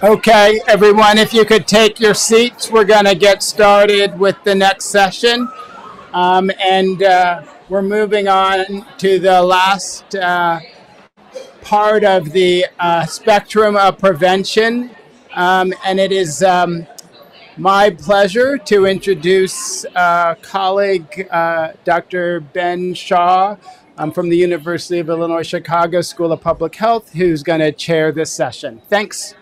Okay, everyone, if you could take your seats, we're going to get started with the next session. We're moving on to the last part of the spectrum of prevention. And it is my pleasure to introduce colleague Dr. Ben Shaw from the University of Illinois Chicago School of Public Health, who's going to chair this session. Thanks.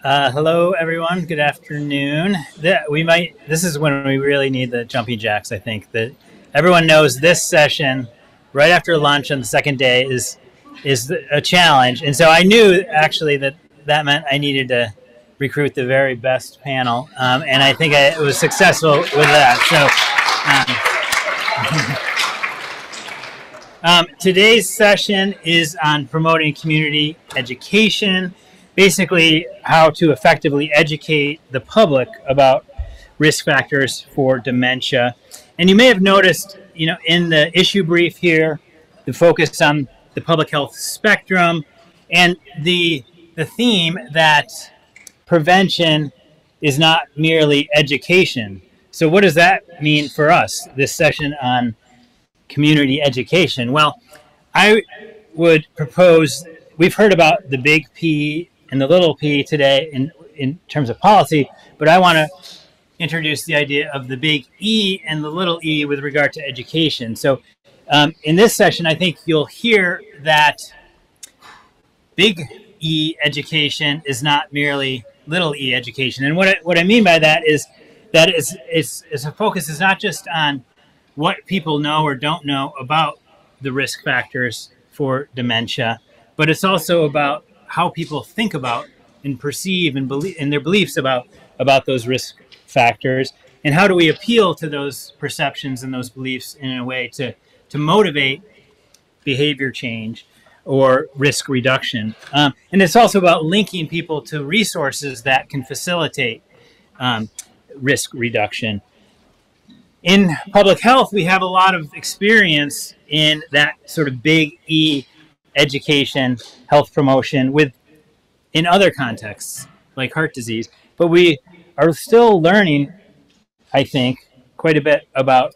Hello, everyone. Good afternoon. This is when we really need the jumping jacks. I think that everyone knows this session right after lunch on the second day is a challenge, and so I knew actually that meant I needed to recruit the very best panel, and I think I was successful with that. So today's session is on promoting community education. Basically, how to effectively educate the public about risk factors for dementia. And you may have noticed, in the issue brief here, the focus on the public health spectrum and the theme that prevention is not merely education. So what does that mean for us, this session on community education? Well, I would propose, we've heard about the big P and the little p today in terms of policy, but I want to introduce the idea of the big E and the little e with regard to education. So in this session, I think you'll hear that big E education is not merely little e education. And what I mean by that is that it's a focus is not just on what people know or don't know about the risk factors for dementia, but it's also about how people think about and perceive and believe in their beliefs about those risk factors, and how do we appeal to those perceptions and those beliefs in a way to motivate behavior change or risk reduction. And it's also about linking people to resources that can facilitate risk reduction. In public health, we have a lot of experience in that sort of big E education, health promotion in other contexts like heart disease, but we are still learning, I think, quite a bit about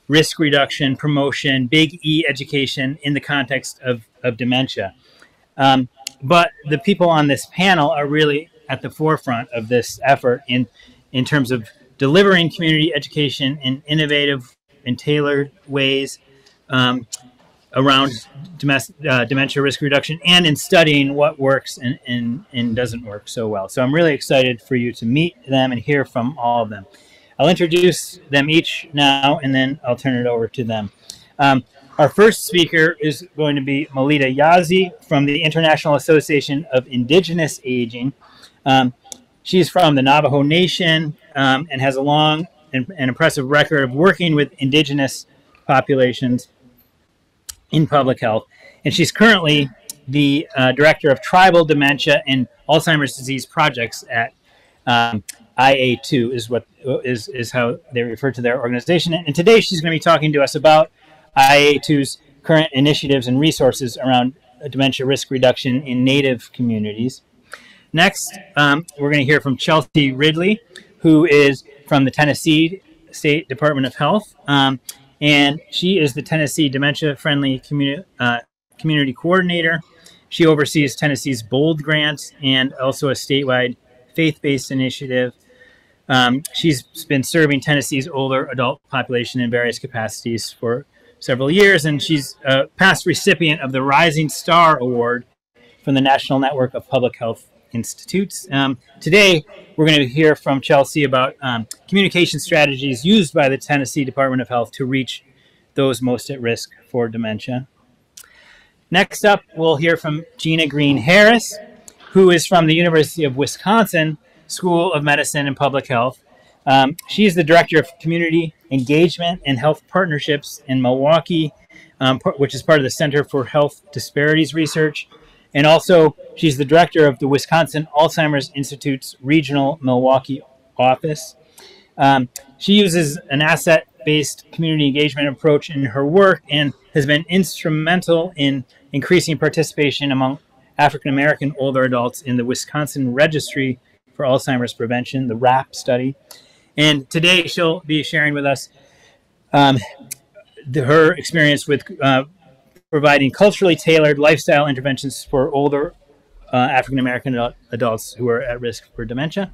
risk reduction, promotion, big E education in the context of dementia. But the people on this panel are really at the forefront of this effort in terms of delivering community education in innovative and tailored ways around dementia risk reduction, and in studying what works and doesn't work so well. So I'm really excited for you to meet them and hear from all of them. I'll introduce them each now, and then I'll turn it over to them. Our first speaker is going to be Melita Yazzie from the International Association of Indigenous Aging. She's from the Navajo Nation and has a long and impressive record of working with indigenous populations in public health, and she's currently the director of tribal dementia and Alzheimer's disease projects at IA2 is how they refer to their organization. And today she's going to be talking to us about IA2's current initiatives and resources around dementia risk reduction in Native communities. Next, we're going to hear from Chelsea Ridley, who is from the Tennessee State Department of Health. And she is the Tennessee Dementia Friendly Community Coordinator. She oversees Tennessee's BOLD grant and also a statewide faith-based initiative. She's been serving Tennessee's older adult population in various capacities for several years, and she's a past recipient of the Rising Star Award from the National Network of Public Health Institutes. Today, we're going to hear from Chelsea about communication strategies used by the Tennessee Department of Health to reach those most at risk for dementia. Next up, we'll hear from Gina Green Harris, who is from the University of Wisconsin School of Medicine and Public Health. She is the Director of Community Engagement and Health Partnerships in Milwaukee, which is part of the Center for Health Disparities Research. And also, she's the director of the Wisconsin Alzheimer's Institute's regional Milwaukee office. She uses an asset based community engagement approach in her work and has been instrumental in increasing participation among African American older adults in the Wisconsin Registry for Alzheimer's Prevention, the RAP study. And today she'll be sharing with us her experience with providing culturally tailored lifestyle interventions for older African American adults who are at risk for dementia.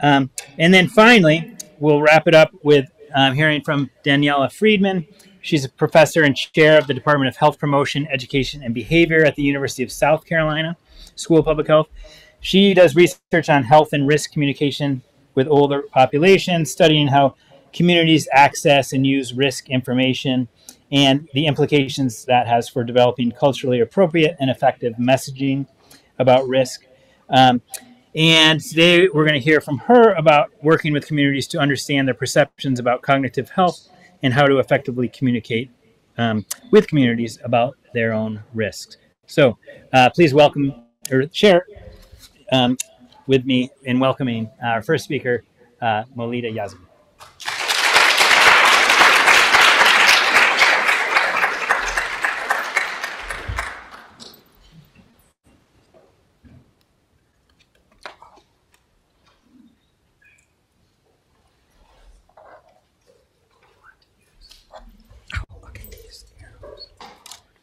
And then finally, we'll wrap it up with hearing from Daniela Friedman. She's a professor and chair of the Department of Health Promotion, Education, and Behavior at the University of South Carolina School of Public Health. She does research on health and risk communication with older populations, studying how communities access and use risk information and the implications that has for developing culturally appropriate and effective messaging about risk. And today we're going to hear from her about working with communities to understand their perceptions about cognitive health and how to effectively communicate with communities about their own risks. So please welcome or share with me in welcoming our first speaker, Molita Yazmi.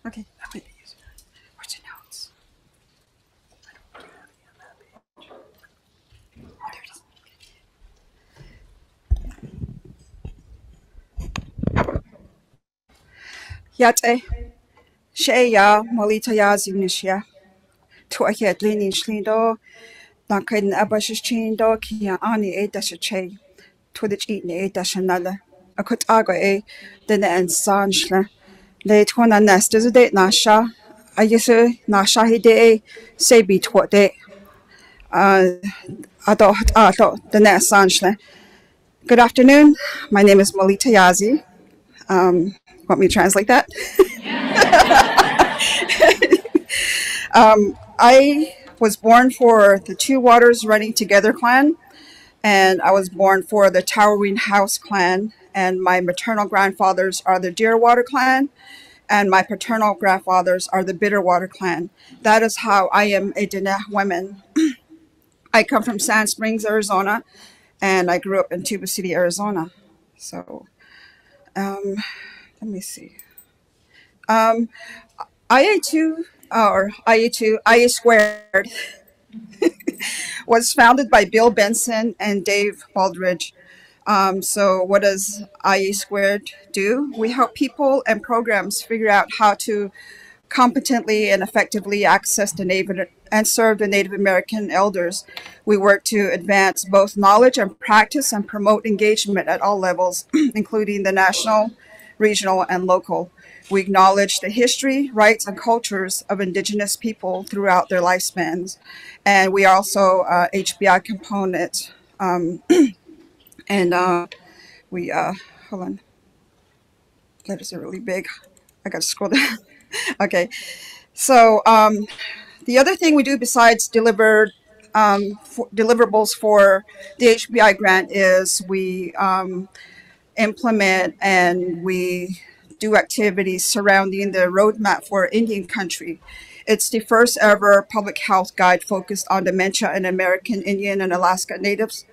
Okay. Where's your notes? There it is. Yate, Shea, Molita Yazimnishia, to a head leaning schlindo, Duncan Abash's chindo, Kia Ani a dash a chay, to the eating a dash another. A cut aga a, then and sanchla. Late one and nest is a date nasha. I guess nasha he day, say be what day. I thought the nest sanchla. Good afternoon. My name is Molita Yazi. Want me to translate that? I was born for the Two Waters Running Together clan, and I was born for the Towering House clan, and my maternal grandfathers are the Deerwater clan, and my paternal grandfathers are the Bitterwater clan. That is how I am a Diné woman. I come from Sand Springs, Arizona, and I grew up in Tuba City, Arizona. So, let me see. IA Squared was founded by Bill Benson and Dave Baldridge. So what does IA Squared do? We help people and programs figure out how to competently and effectively access the Native and serve the Native American elders. We work to advance both knowledge and practice and promote engagement at all levels, including the national, regional, and local. We acknowledge the history, rights, and cultures of Indigenous people throughout their lifespans. And we are also HBI component. We, hold on. Letters are really big. I got to scroll down. Okay. So the other thing we do besides deliverables for the HBI grant is we implement and we do activities surrounding the roadmap for Indian country. It's the first ever public health guide focused on dementia in American Indian and Alaska Natives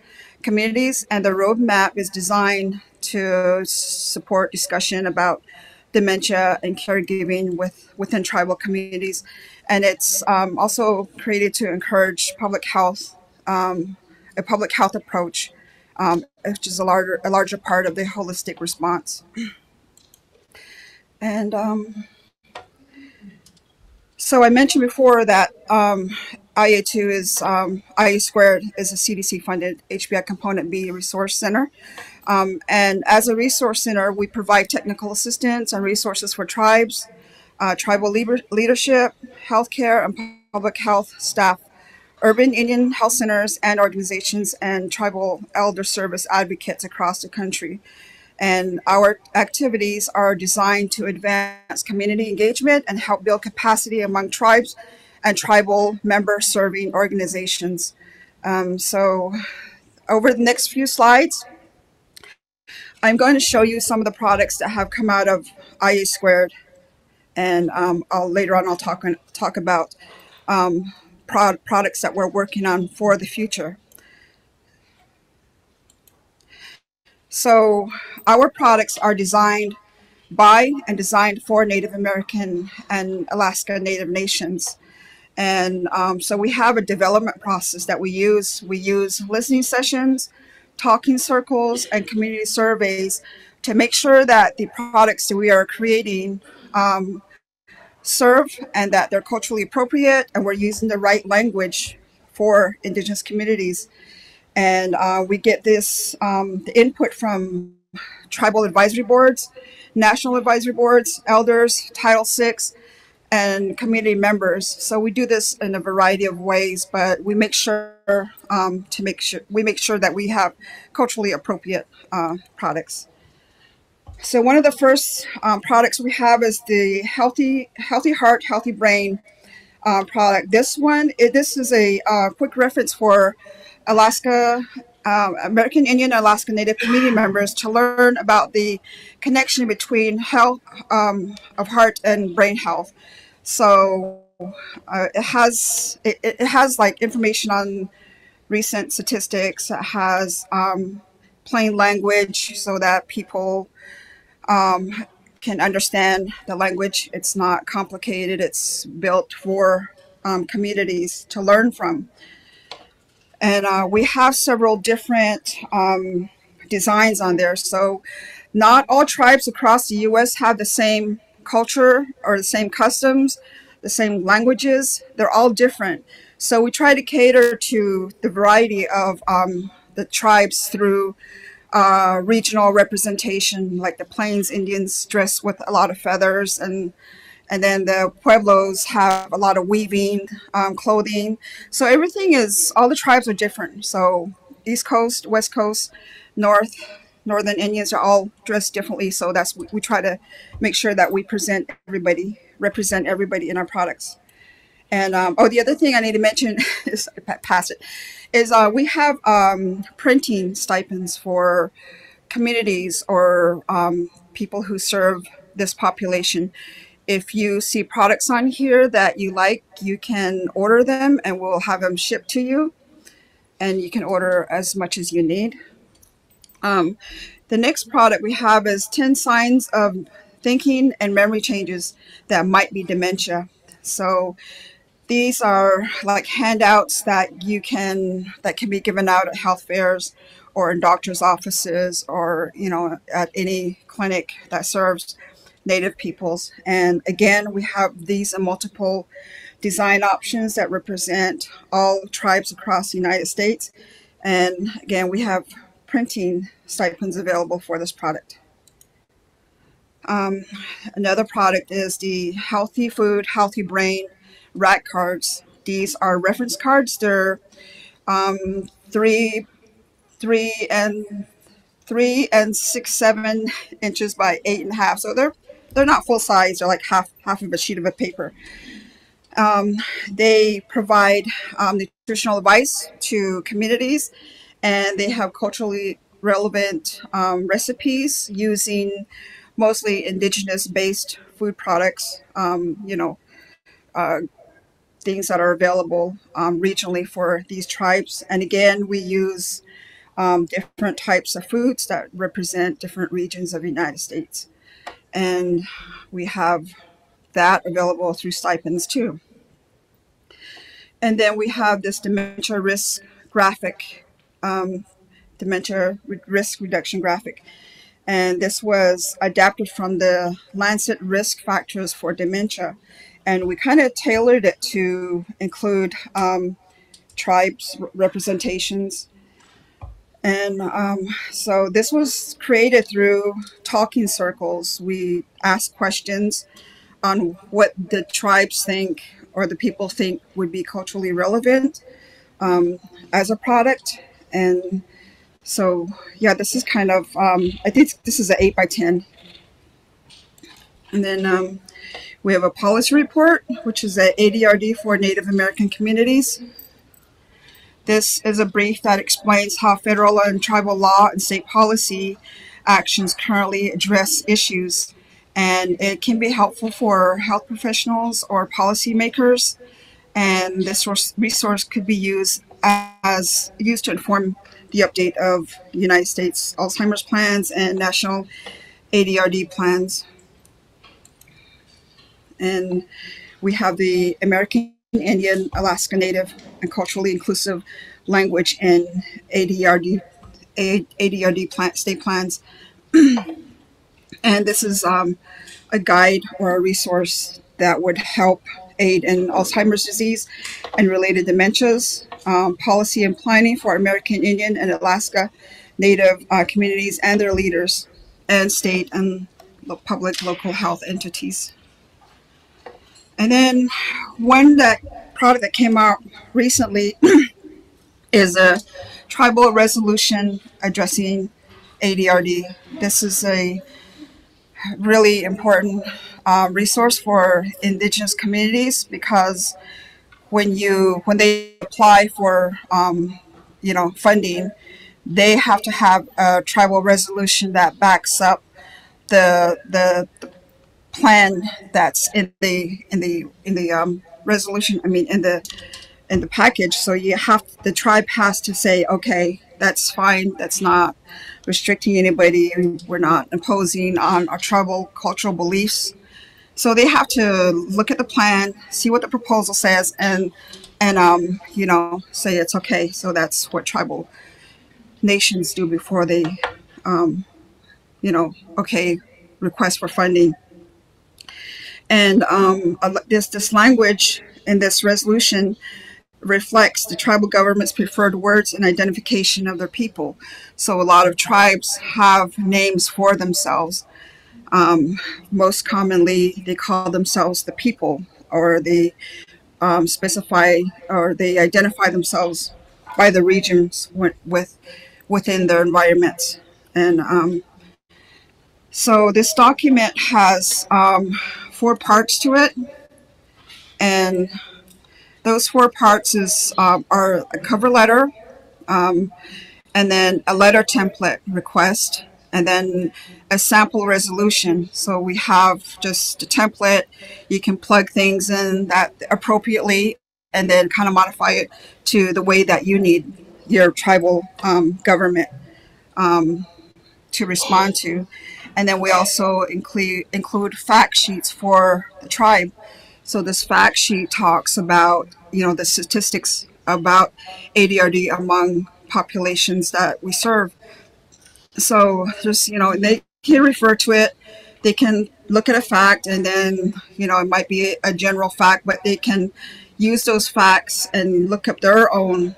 communities, and the roadmap is designed to support discussion about dementia and caregiving within tribal communities. And it's also created to encourage public health, a public health approach, which is a larger part of the holistic response. And so I mentioned before that IA2 is IA Squared is a CDC-funded HBI Component B resource center. And as a resource center, we provide technical assistance and resources for tribes, tribal leadership, healthcare, and public health staff, urban Indian health centers and organizations, and tribal elder service advocates across the country. And our activities are designed to advance community engagement and help build capacity among tribes and tribal member serving organizations. So over the next few slides, I'm going to show you some of the products that have come out of IA Squared, and later on I'll talk about products that we're working on for the future. So our products are designed by and designed for Native American and Alaska Native nations. And so we have a development process that we use. We use listening sessions, talking circles, and community surveys to make sure that the products that we are creating serve and that they're culturally appropriate and we're using the right language for Indigenous communities. And we get this the input from tribal advisory boards, national advisory boards, elders, Title VI, and community members. So we do this in a variety of ways, but we make sure that we have culturally appropriate products. So one of the first products we have is the Healthy Heart, Healthy Brain product. This is a quick reference for Alaska, American Indian and Alaska Native community members to learn about the connection between health of heart and brain health. So it has like information on recent statistics. It has plain language so that people can understand the language. It's not complicated. It's built for communities to learn from. And we have several different designs on there. So not all tribes across the U.S. have the same culture or the same customs, the same languages. They're all different. So we try to cater to the variety of the tribes through regional representation, like the Plains Indians dress with a lot of feathers, and then the Pueblos have a lot of weaving clothing. So all the tribes are different. So East Coast, West Coast, Northern Indians are all dressed differently. So we try to make sure that we represent everybody in our products. And the other thing I need to mention is we have printing stipends for communities or people who serve this population. If you see products on here that you like, you can order them and we'll have them shipped to you. And you can order as much as you need. The next product we have is 10 signs of thinking and memory changes that might be dementia. So these are like handouts that can be given out at health fairs or in doctor's offices or, at any clinic that serves Native peoples. And again, we have these in multiple design options that represent all tribes across the United States. And again, we have printing stipends available for this product. Another product is the Healthy Food, Healthy Brain rack cards. These are reference cards. They're 3 and 6/7 inches by 8.5. So they're not full size. They're like half of a sheet of a paper. They provide nutritional advice to communities, and they have culturally relevant recipes using mostly indigenous-based food products. Things that are available regionally for these tribes. And again, we use different types of foods that represent different regions of the United States. And we have that available through stipends too. And then we have this dementia risk graphic, dementia risk reduction graphic. And this was adapted from the Lancet Risk Factors for Dementia. And we kind of tailored it to include tribes representations. And so this was created through talking circles. We asked questions on what the tribes think or the people think would be culturally relevant as a product. And so, yeah, this is kind of, I think this is an 8x10. And then we have a policy report, which is an ADRD for Native American communities. This is a brief that explains how federal and tribal law and state policy actions currently address issues, and it can be helpful for health professionals or policymakers. And this resource could be used to inform the update of United States Alzheimer's plans and national ADRD plans. And we have the American Indian, Alaska Native, and culturally inclusive language and ADRD state plans. And this is a guide or a resource that would help aid in Alzheimer's disease and related dementias, policy and planning for American Indian and Alaska Native communities and their leaders, and state and public local health entities. And then one product that came out recently is a tribal resolution addressing ADRD. This is a really important resource for Indigenous communities, because when they apply for funding, they have to have a tribal resolution that backs up the plan that's in the resolution. I mean, in the package. So the tribe has to say, okay, that's fine. That's not restricting anybody. We're not imposing on our tribal cultural beliefs. So they have to look at the plan, see what the proposal says, and say it's okay. So that's what tribal nations do before they, request for funding. And this language in this resolution reflects the tribal government's preferred words and identification of their people. So a lot of tribes have names for themselves. Most commonly, they call themselves the people, or they specify or they identify themselves by the regions within their environments. And so this document has 4 parts to it, and those 4 parts are a cover letter, and then a letter template request, and then a sample resolution. So we have just a template. You can plug things in that appropriately, and then kind of modify it to the way that you need your tribal government to respond to. And then we also include fact sheets for the tribe. So this fact sheet talks about, the statistics about ADRD among populations that we serve. So just, they can refer to it. They can look at a fact, and then, it might be a general fact, but they can use those facts and look up their own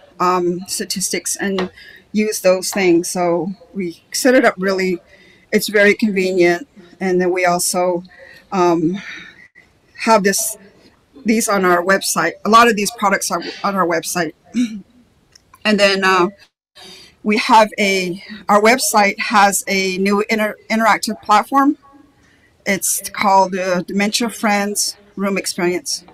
statistics and use those things. So we set it up really, it's very convenient. And then we also have these on our website. A lot of these products are on our website. And then we have our website has a new interactive platform. It's called the Dementia Friends Room Experience.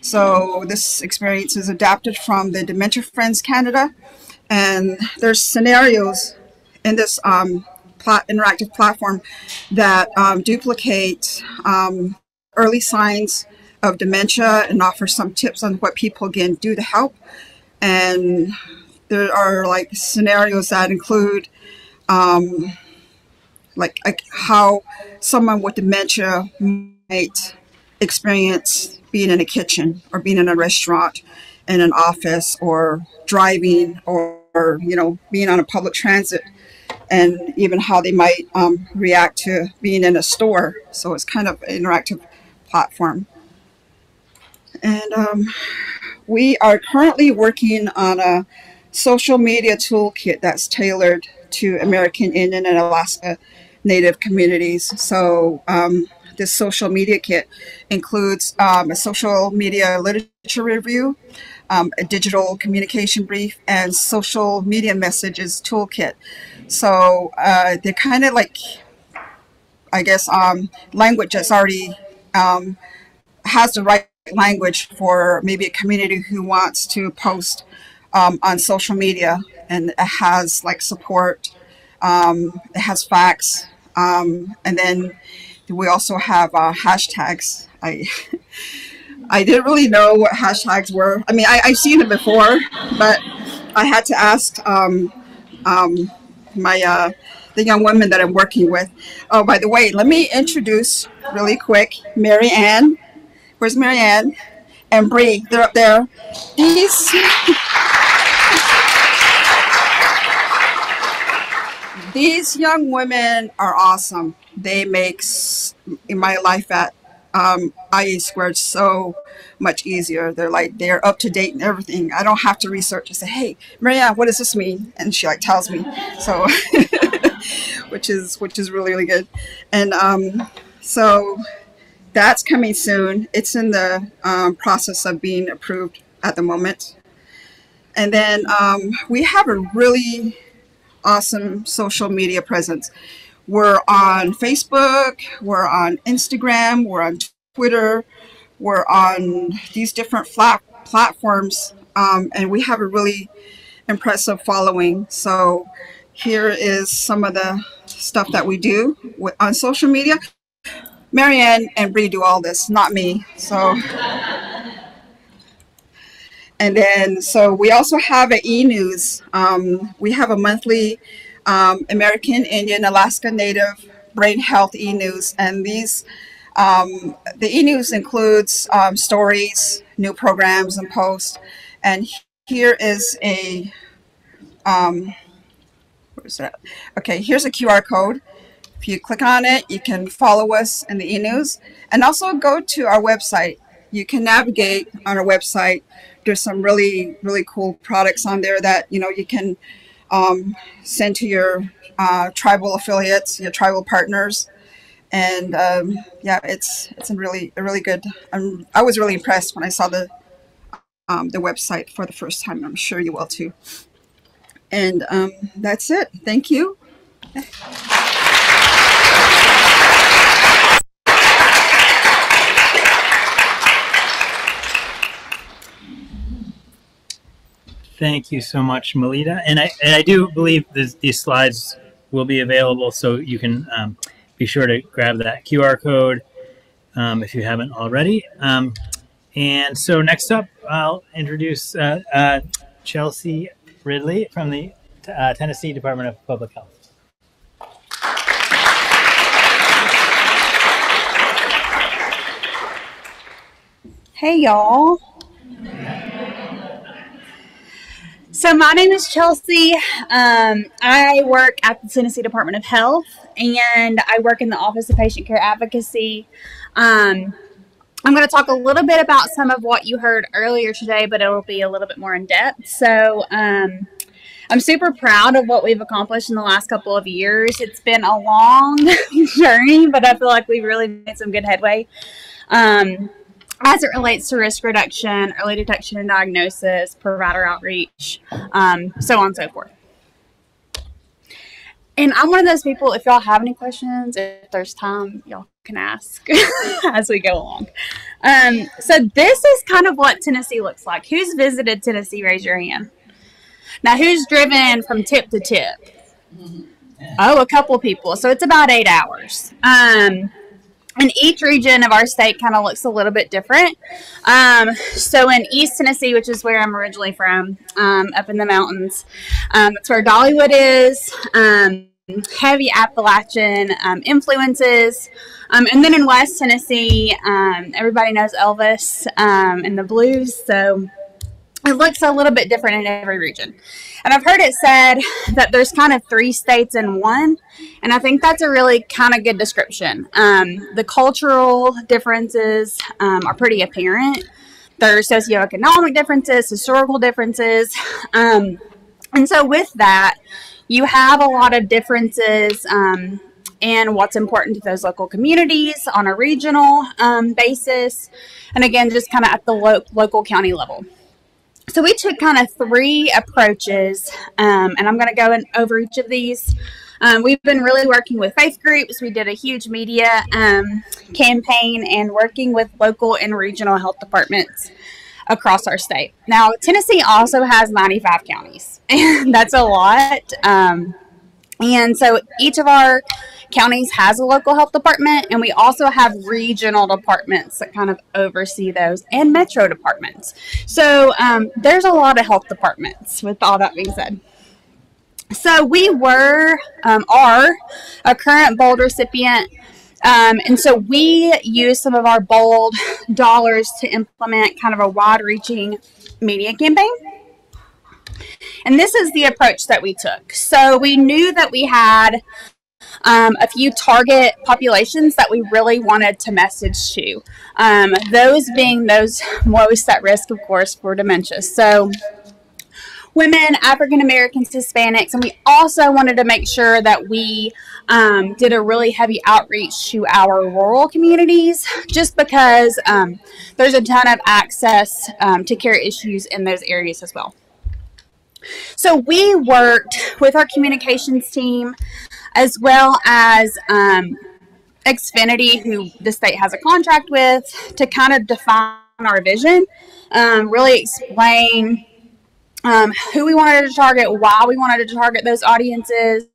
So this experience is adapted from the Dementia Friends Canada. And there's scenarios in this interactive platform that duplicate early signs of dementia and offer some tips on what people can do to help. And there are scenarios that include like how someone with dementia might experience being in a kitchen, or being in a restaurant, in an office, or driving, or being on a public transit, and even how they might react to being in a store. So it's kind of an interactive platform. And we are currently working on a social media toolkit that's tailored to American Indian and Alaska Native communities. So this social media kit includes a social media literature review, a digital communication brief, and social media messages toolkit. So they're kind of language that's already has the right language for maybe a community who wants to post on social media, and it has support It has facts. And then we also have hashtags. I didn't really know what hashtags were. I mean, I've seen it before, but I had to ask the young women that I'm working with. Oh, by the way, let me introduce really quick Mary Ann. Where's Mary Ann? And Bree, they're up there. These young women are awesome. They make my life at IA Squared so much easier. They're up to date and everything. I don't have to research and say, hey, Marianne, what does this mean? And she tells me. So, which is really, really good. And so that's coming soon. It's in the process of being approved at the moment. And then we have a really awesome social media presence. We're on Facebook, we're on Instagram, we're on Twitter, we're on these different platforms, and we have a really impressive following. So here is some of the stuff that we do on social media. Marianne and Bree do all this, not me. So, and then so we also have an e-news. We have a monthly American Indian Alaska Native Brain Health e-news, and these the e-news includes stories, new programs, and posts. And here is a where's that? Okay, here's a QR code. If you click on it, you can follow us in the e-news, and also go to our website. You can navigate on our website. There's some really, really cool products on there that you can send to your tribal affiliates, your tribal partners, and yeah, it's a really good. I was really impressed when I saw the website for the first time. I'm sure you will too. And that's it. Thank you. Thank you so much, Melita. And I do believe these slides will be available, so you can be sure to grab that QR code if you haven't already. And so next up, I'll introduce Chelsea Ridley from the Tennessee Department of Public Health. Hey, y'all. So my name is Chelsea. I work at the Tennessee Department of Health, and I work in the Office of Patient Care Advocacy. I'm going to talk a little bit about some of what you heard earlier today, but it'll be a little bit more in depth. So I'm super proud of what we've accomplished in the last couple of years. It's been a long journey, but I feel like we've really made some good headway. As it relates to risk reduction, early detection and diagnosis, provider outreach, so on and so forth. And I'm one of those people, if y'all have any questions, if there's time, y'all can ask as we go along. So this is kind of what Tennessee looks like. Who's visited Tennessee? Raise your hand. Now, who's driven from tip to tip? Oh, a couple people. So it's about 8 hours. And each region of our state kind of looks a little bit different. So in East Tennessee, which is where I'm originally from, up in the mountains, that's where Dollywood is, heavy Appalachian influences. And then in West Tennessee, everybody knows Elvis and the blues. So it looks a little bit different in every region. And I've heard it said that there's kind of 3 states in one, and I think that's a really kind of good description. The cultural differences are pretty apparent. There are socioeconomic differences, historical differences. And so with that, you have a lot of differences in what's important to those local communities on a regional basis. And again, just kind of at the local county level. So we took kind of 3 approaches, and I'm going to go over each of these. We've been really working with faith groups. We did a huge media campaign and working with local and regional health departments across our state. Now, Tennessee also has 95 counties, and that's a lot. And so each of our counties has a local health department, and we also have regional departments that kind of oversee those, and metro departments. So there's a lot of health departments, with all that being said. So we are a current BOLD recipient. And so we use some of our BOLD dollars to implement kind of a wide-reaching media campaign. And this is the approach that we took. So we knew that we had a few target populations that we really wanted to message to. Those being those most at risk, of course, for dementia. So women, African Americans, Hispanics, and we also wanted to make sure that we did a really heavy outreach to our rural communities, just because there's a ton of access to care issues in those areas as well. So we worked with our communications team as well as Xfinity, who the state has a contract with, to kind of define our vision, really explain who we wanted to target, why we wanted to target those audiences.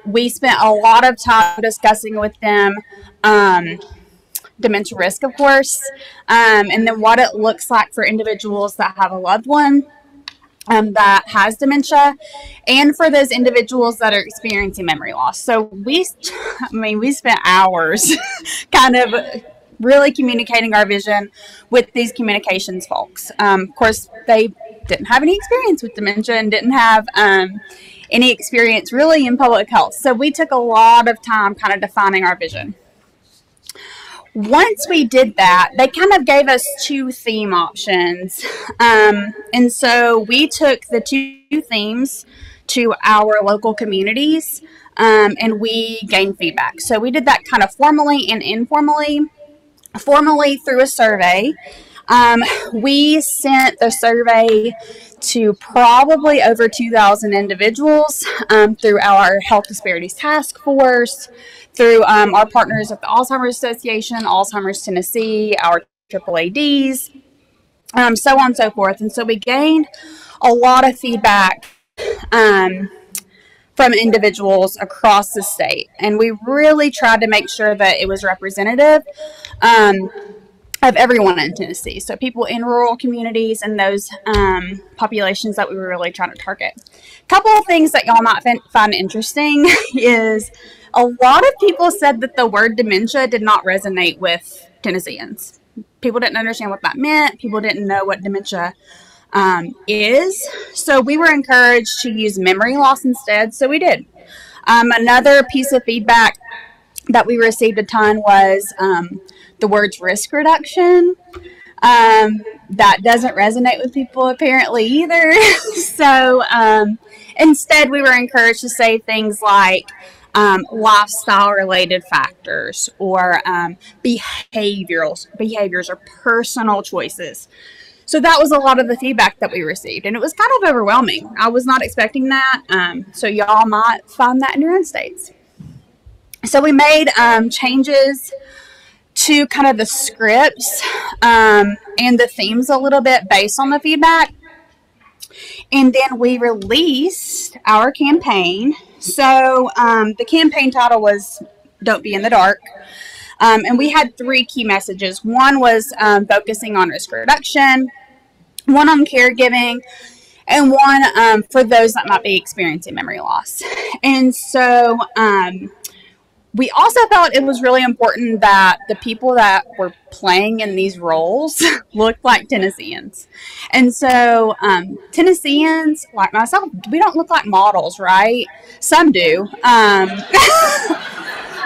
We spent a lot of time discussing with them dementia risk, of course, and then what it looks like for individuals that have a loved one that has dementia, and for those individuals that are experiencing memory loss. So we spent hours kind of really communicating our vision with these communications folks. Of course, they didn't have any experience with dementia and didn't have any experience really in public health. So we took a lot of time kind of defining our vision. Once we did that, they kind of gave us two theme options. And so we took the two themes to our local communities, and we gained feedback. So we did that kind of formally and informally. Formally through a survey. We sent the survey to probably over 2,000 individuals through our Health Disparities Task Force, through our partners at the Alzheimer's Association, Alzheimer's Tennessee, our AAADs, so on and so forth. And so we gained a lot of feedback from individuals across the state. And we really tried to make sure that it was representative of everyone in Tennessee. So people in rural communities and those populations that we were really trying to target. A couple of things that y'all might find interesting is a lot of people said that the word dementia did not resonate with Tennesseans. People didn't understand what that meant. People didn't know what dementia is. So we were encouraged to use memory loss instead. So we did. Another piece of feedback that we received a ton was the words risk reduction. That doesn't resonate with people apparently either. So instead we were encouraged to say things like lifestyle related factors or behaviors or personal choices. So that was a lot of the feedback that we received, and it was kind of overwhelming. I was not expecting that. So y'all might find that in your own states. So we made changes to kind of the scripts and the themes a little bit based on the feedback. And then we released our campaign. So the campaign title was Don't Be in the Dark. And we had three key messages. One was focusing on risk reduction, one on caregiving, and one for those that might be experiencing memory loss. And so we also felt it was really important that the people that were playing in these roles looked like Tennesseans. And so Tennesseans, like myself, we don't look like models, right? Some do.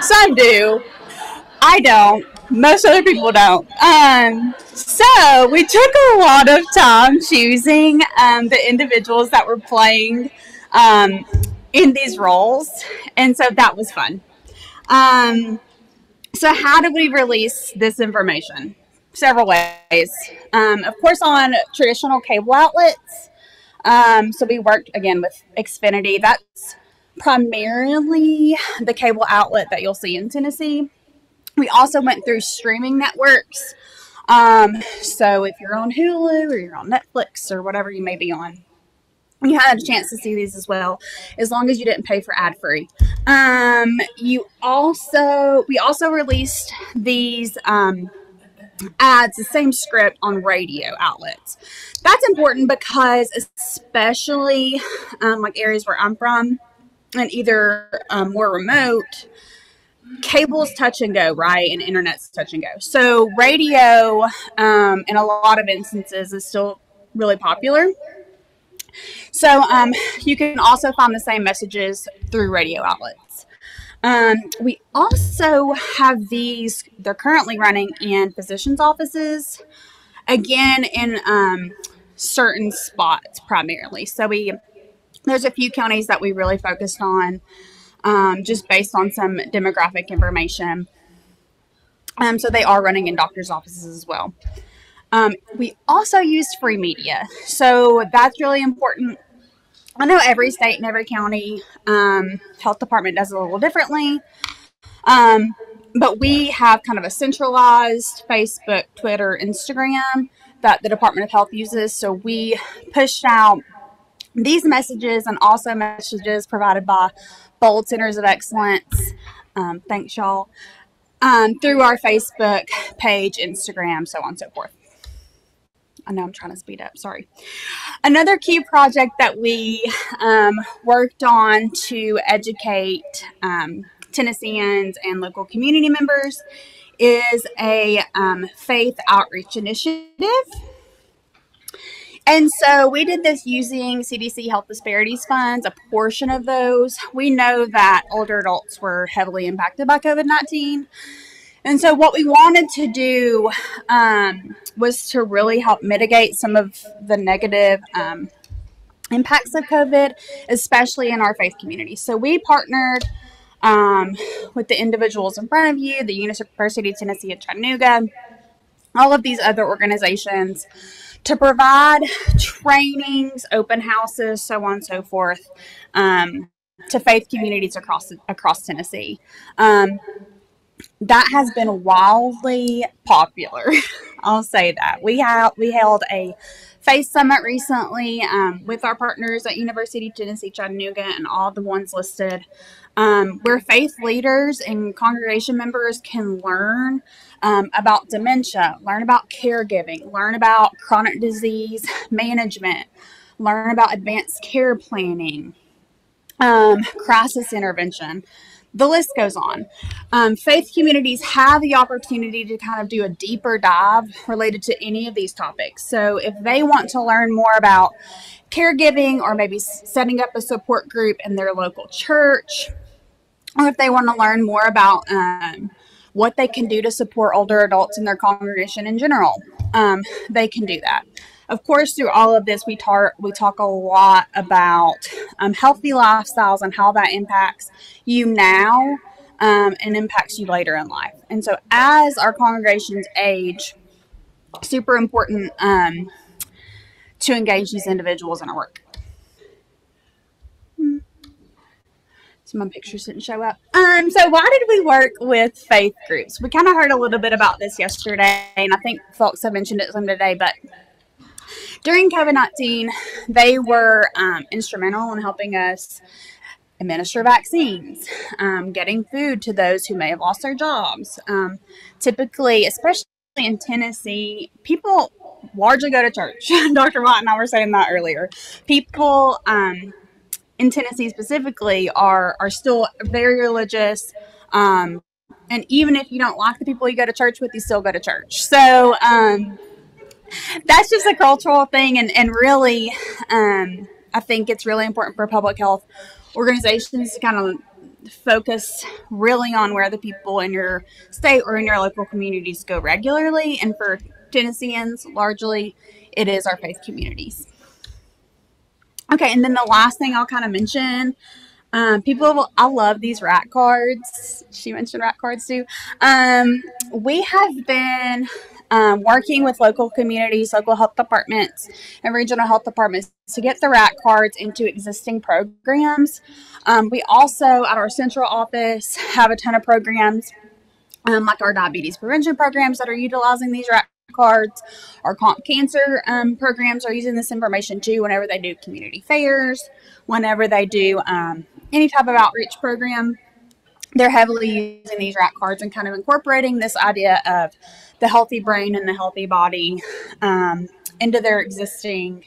Some do. I don't. Most other people don't. So we took a lot of time choosing the individuals that were playing in these roles. And so that was fun. So how do we release this information? Several ways. Of course, on traditional cable outlets. So we worked, again, with Xfinity. That's primarily the cable outlet that you'll see in Tennessee. We also went through streaming networks. So if you're on Hulu or you're on Netflix or whatever you may be on. You had a chance to see these as well, as long as you didn't pay for ad free. We also released these ads, the same script on radio outlets. That's important because, especially like areas where I'm from, and either more remote, cable's touch and go, right? And internet's touch and go. So radio, in a lot of instances, is still really popular. So you can also find the same messages through radio outlets. We also have these, they're currently running in physicians' offices, again, in certain spots primarily. So there's a few counties that we really focused on, just based on some demographic information. So they are running in doctors' offices as well. We also used free media. So that's really important. I know every state and every county health department does it a little differently. But we have kind of a centralized Facebook, Twitter, Instagram that the Department of Health uses. So we pushed out these messages and also messages provided by Bold Centers of Excellence. Thanks, y'all. Through our Facebook page, Instagram, so on and so forth. I know I'm trying to speed up. Sorry. Another key project that we worked on to educate Tennesseans and local community members is a faith outreach initiative. And so we did this using CDC Health Disparities Funds, a portion of those. We know that older adults were heavily impacted by COVID-19. And so what we wanted to do was to really help mitigate some of the negative impacts of COVID, especially in our faith community. So we partnered with the individuals in front of you, the University of Tennessee at Chattanooga, all of these other organizations, to provide trainings, open houses, so on and so forth, to faith communities across Tennessee. That has been wildly popular. I'll say that. We held a faith summit recently with our partners at University of Tennessee Chattanooga and all the ones listed, where faith leaders and congregation members can learn about dementia, learn about caregiving, learn about chronic disease management, learn about advanced care planning, crisis intervention. The list goes on. Faith communities have the opportunity to kind of do a deeper dive related to any of these topics. So if they want to learn more about caregiving, or maybe setting up a support group in their local church, or if they want to learn more about what they can do to support older adults in their congregation in general, they can do that. Of course, through all of this, we talk a lot about healthy lifestyles and how that impacts you now and impacts you later in life. And so as our congregations age, super important to engage these individuals in our work. So my pictures didn't show up. So why did we work with faith groups? We kind of heard a little bit about this yesterday, and I think folks have mentioned it some today, but during COVID-19, they were instrumental in helping us administer vaccines, getting food to those who may have lost their jobs. Typically, especially in Tennessee, people largely go to church. Dr. Watt and I were saying that earlier. People in Tennessee specifically are still very religious. And even if you don't like the people you go to church with, you still go to church. So that's just a cultural thing. And really, I think it's really important for public health organizations to kind of focus really on where the people in your state or in your local communities go regularly. And for Tennesseans, largely, it is our faith communities. Okay, and then the last thing I'll kind of mention, I love these RAT cards. She mentioned RAT cards too. We have been working with local communities, local health departments, and regional health departments to get the RAT cards into existing programs. We also, at our central office, have a ton of programs, like our diabetes prevention programs that are utilizing these RAT cards. Our cancer programs are using this information too whenever they do community fairs, whenever they do any type of outreach program. They're heavily using these RAC cards and kind of incorporating this idea of the healthy brain and the healthy body into their existing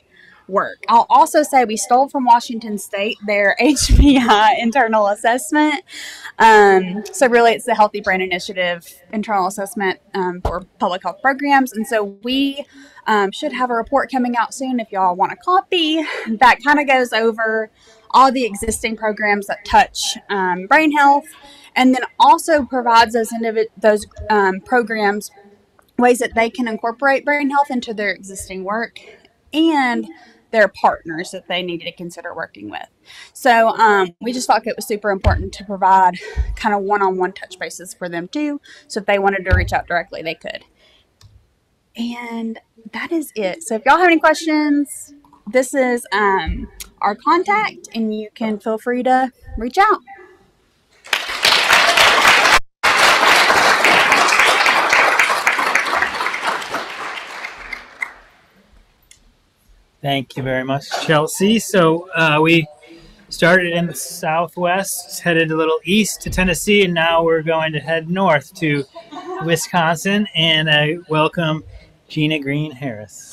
work. I'll also say we stole from Washington State their HBI internal assessment. So really it's the Healthy Brain Initiative internal assessment for public health programs. And so we should have a report coming out soon if y'all want a copy. That kind of goes over all the existing programs that touch brain health, and then also provides those programs ways that they can incorporate brain health into their existing work and their partners that they needed to consider working with. So we just thought it was super important to provide kind of one-on-one touch bases for them too. So if they wanted to reach out directly, they could. And that is it. So if y'all have any questions, this is our contact, and you can feel free to reach out. Thank you very much, Chelsea. So we started in the Southwest, headed a little east to Tennessee, and now we're going to head north to Wisconsin. And I welcome Gina Green Harris.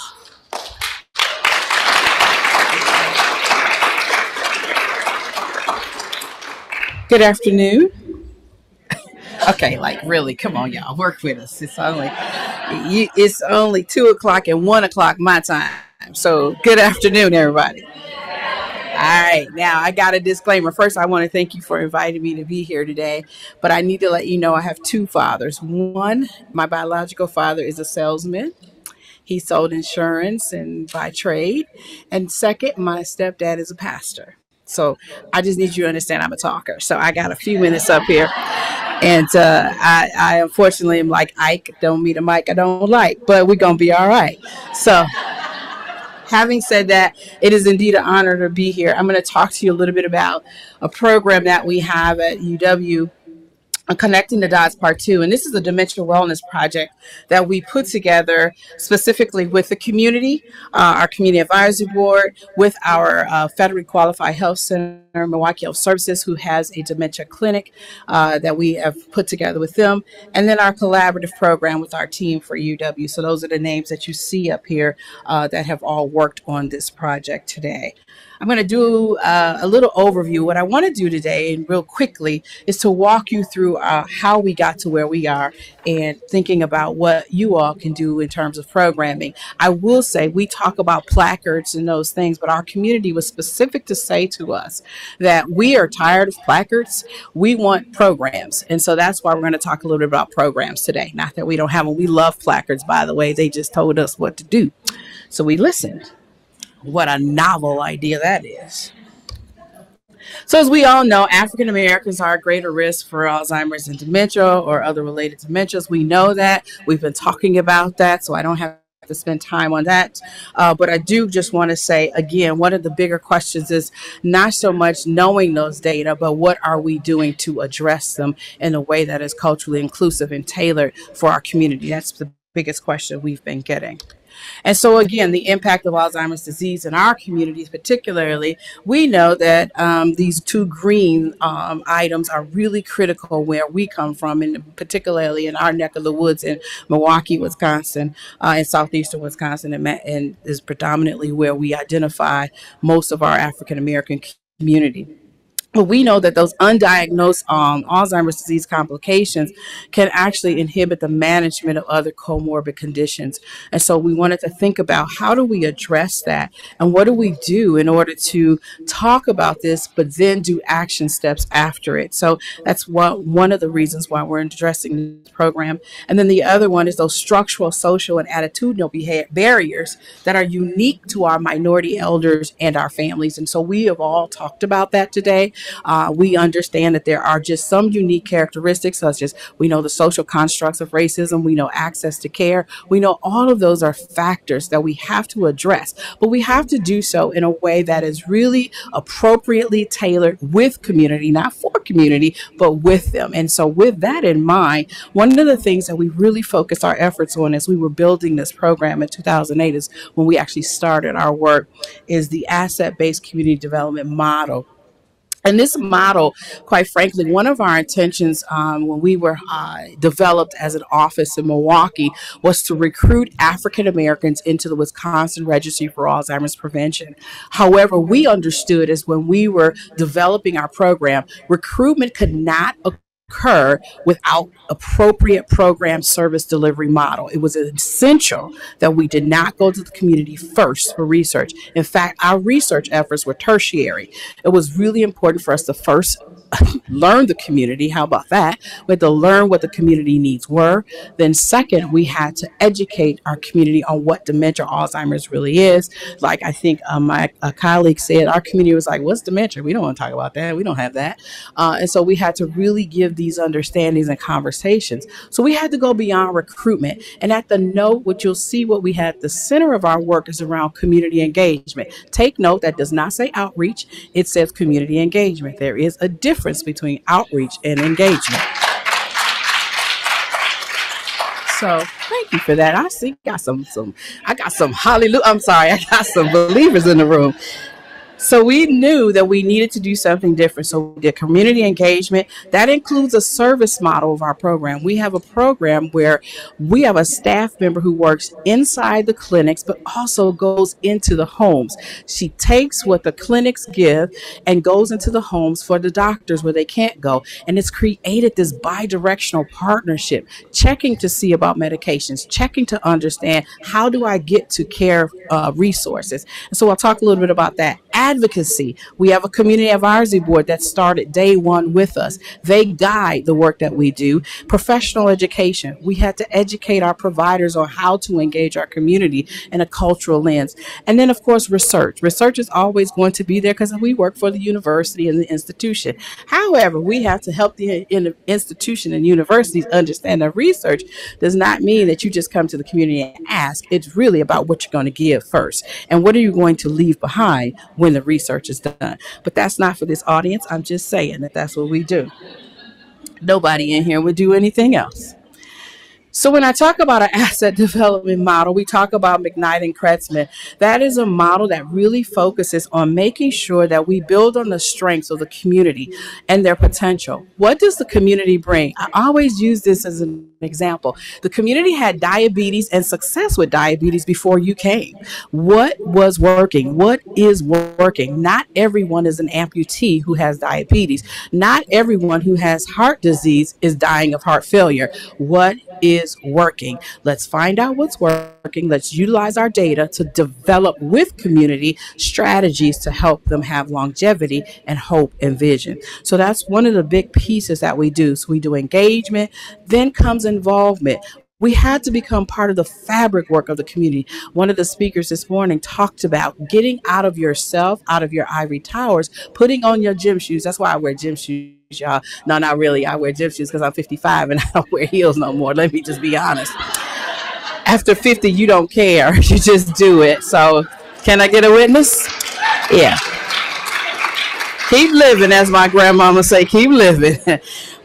Good afternoon. Okay, like really, come on, y'all, work with us. It's only 2 o'clock and 1 o'clock my time. So good afternoon, everybody. All right, now I got a disclaimer. First, I want to thank you for inviting me to be here today, but I need to let you know I have two fathers. One, my biological father is a salesman. He sold insurance and by trade. And second, my stepdad is a pastor. So I just need you to understand I'm a talker. So I got a few minutes up here. And I unfortunately am like Ike, don't meet a mic I don't like, but we're going to be all right. So having said that, it is indeed an honor to be here. I'm going to talk to you a little bit about a program that we have at UW, Connecting the Dots Part 2. And this is a dementia wellness project that we put together specifically with the community, our community advisory board, with our federally qualified health center, Milwaukee Health Services, who has a dementia clinic that we have put together with them, and then our collaborative program with our team for UW. So those are the names that you see up here that have all worked on this project today. I'm going to do a little overview. What I want to do today, and real quickly, is to walk you through how we got to where we are and thinking about what you all can do in terms of programming. I will say we talk about placards and those things, but our community was specific to say to us that we are tired of placards. We want programs. And so that's why we're going to talk a little bit about programs today. Not that we don't have them. We love placards, by the way. They just told us what to do. So we listened. What a novel idea that is. So as we all know, African Americans are at greater risk for Alzheimer's and dementia or other related dementias. We know that. We've been talking about that, so I don't have to spend time on that. But I do just want to say, again, one of the bigger questions is not so much knowing those data, but what are we doing to address them in a way that is culturally inclusive and tailored for our community? That's the biggest question we've been getting. And so, again, the impact of Alzheimer's disease in our communities, particularly, we know that these two green items are really critical where we come from, and particularly in our neck of the woods in Milwaukee, Wisconsin, and southeastern Wisconsin, and is predominantly where we identify most of our African American community. But we know that those undiagnosed Alzheimer's disease complications can actually inhibit the management of other comorbid conditions. And so we wanted to think about how do we address that, and what do we do in order to talk about this, but then do action steps after it. So that's one of the reasons why we're addressing this program. And then the other one is those structural, social, and attitudinal barriers that are unique to our minority elders and our families. And so we have all talked about that today. We understand that there are just some unique characteristics, such as we know the social constructs of racism, we know access to care, we know all of those are factors that we have to address, but we have to do so in a way that is really appropriately tailored with community, not for community, but with them. And so with that in mind, one of the things that we really focused our efforts on as we were building this program in 2008 is when we actually started our work is the asset-based community development model. And this model, quite frankly, one of our intentions when we were developed as an office in Milwaukee was to recruit African Americans into the Wisconsin Registry for Alzheimer's Prevention. However, we understood as when we were developing our program, recruitment could not occur without appropriate program service delivery model. It was essential that we did not go to the community first for research. In fact, our research efforts were tertiary. It was really important for us to first learn the community. How about that? We had to learn what the community needs were. Then second, we had to educate our community on what dementia Alzheimer's really is. Like I think my colleague said, our community was like, what's dementia? We don't want to talk about that. We don't have that. And so we had to really give these understandings and conversations. So we had to go beyond recruitment. And at the note, what you'll see what we had, the center of our work is around community engagement. Take note, that does not say outreach. It says community engagement. There is a difference between outreach and engagement. So thank you for that. I see I got some hallelujah. I'm sorry, I got some believers in the room. So we knew that we needed to do something different. So we did community engagement. That includes a service model of our program. We have a program where we have a staff member who works inside the clinics, but also goes into the homes. She takes what the clinics give and goes into the homes for the doctors where they can't go. And it's created this bi-directional partnership, checking to see about medications, checking to understand how do I get to care resources. And so I'll talk a little bit about that. Advocacy. We have a community advisory board that started day one with us. They guide the work that we do. Professional education. We had to educate our providers on how to engage our community in a cultural lens. And then, of course, research. Research is always going to be there because we work for the university and the institution. However, we have to help the institution and universities understand that research does not mean that you just come to the community and ask. It's really about what you're going to give first and what are you going to leave behind when the research is done. But that's not for this audience. I'm just saying that that's what we do. Nobody in here would do anything else. So when I talk about an asset development model, we talk about McKnight and Kretzmann. That is a model that really focuses on making sure that we build on the strengths of the community and their potential. What does the community bring? I always use this as an example. The community had diabetes and success with diabetes before you came. What was working? What is working? Not everyone is an amputee who has diabetes. Not everyone who has heart disease is dying of heart failure. What is working? Let's find out what's working. Let's utilize our data to develop with community strategies to help them have longevity and hope and vision. So that's one of the big pieces that we do. So we do engagement, then comes involvement. We had to become part of the fabric work of the community. One of the speakers this morning talked about getting out of yourself, out of your ivory towers, putting on your gym shoes. That's why I wear gym shoes, y'all. No, not really. I wear gym shoes because I'm 55 and I don't wear heels no more. Let me just be honest. After 50, you don't care. You just do it. So can I get a witness? Yeah. Keep living, as my grandmama say, keep living.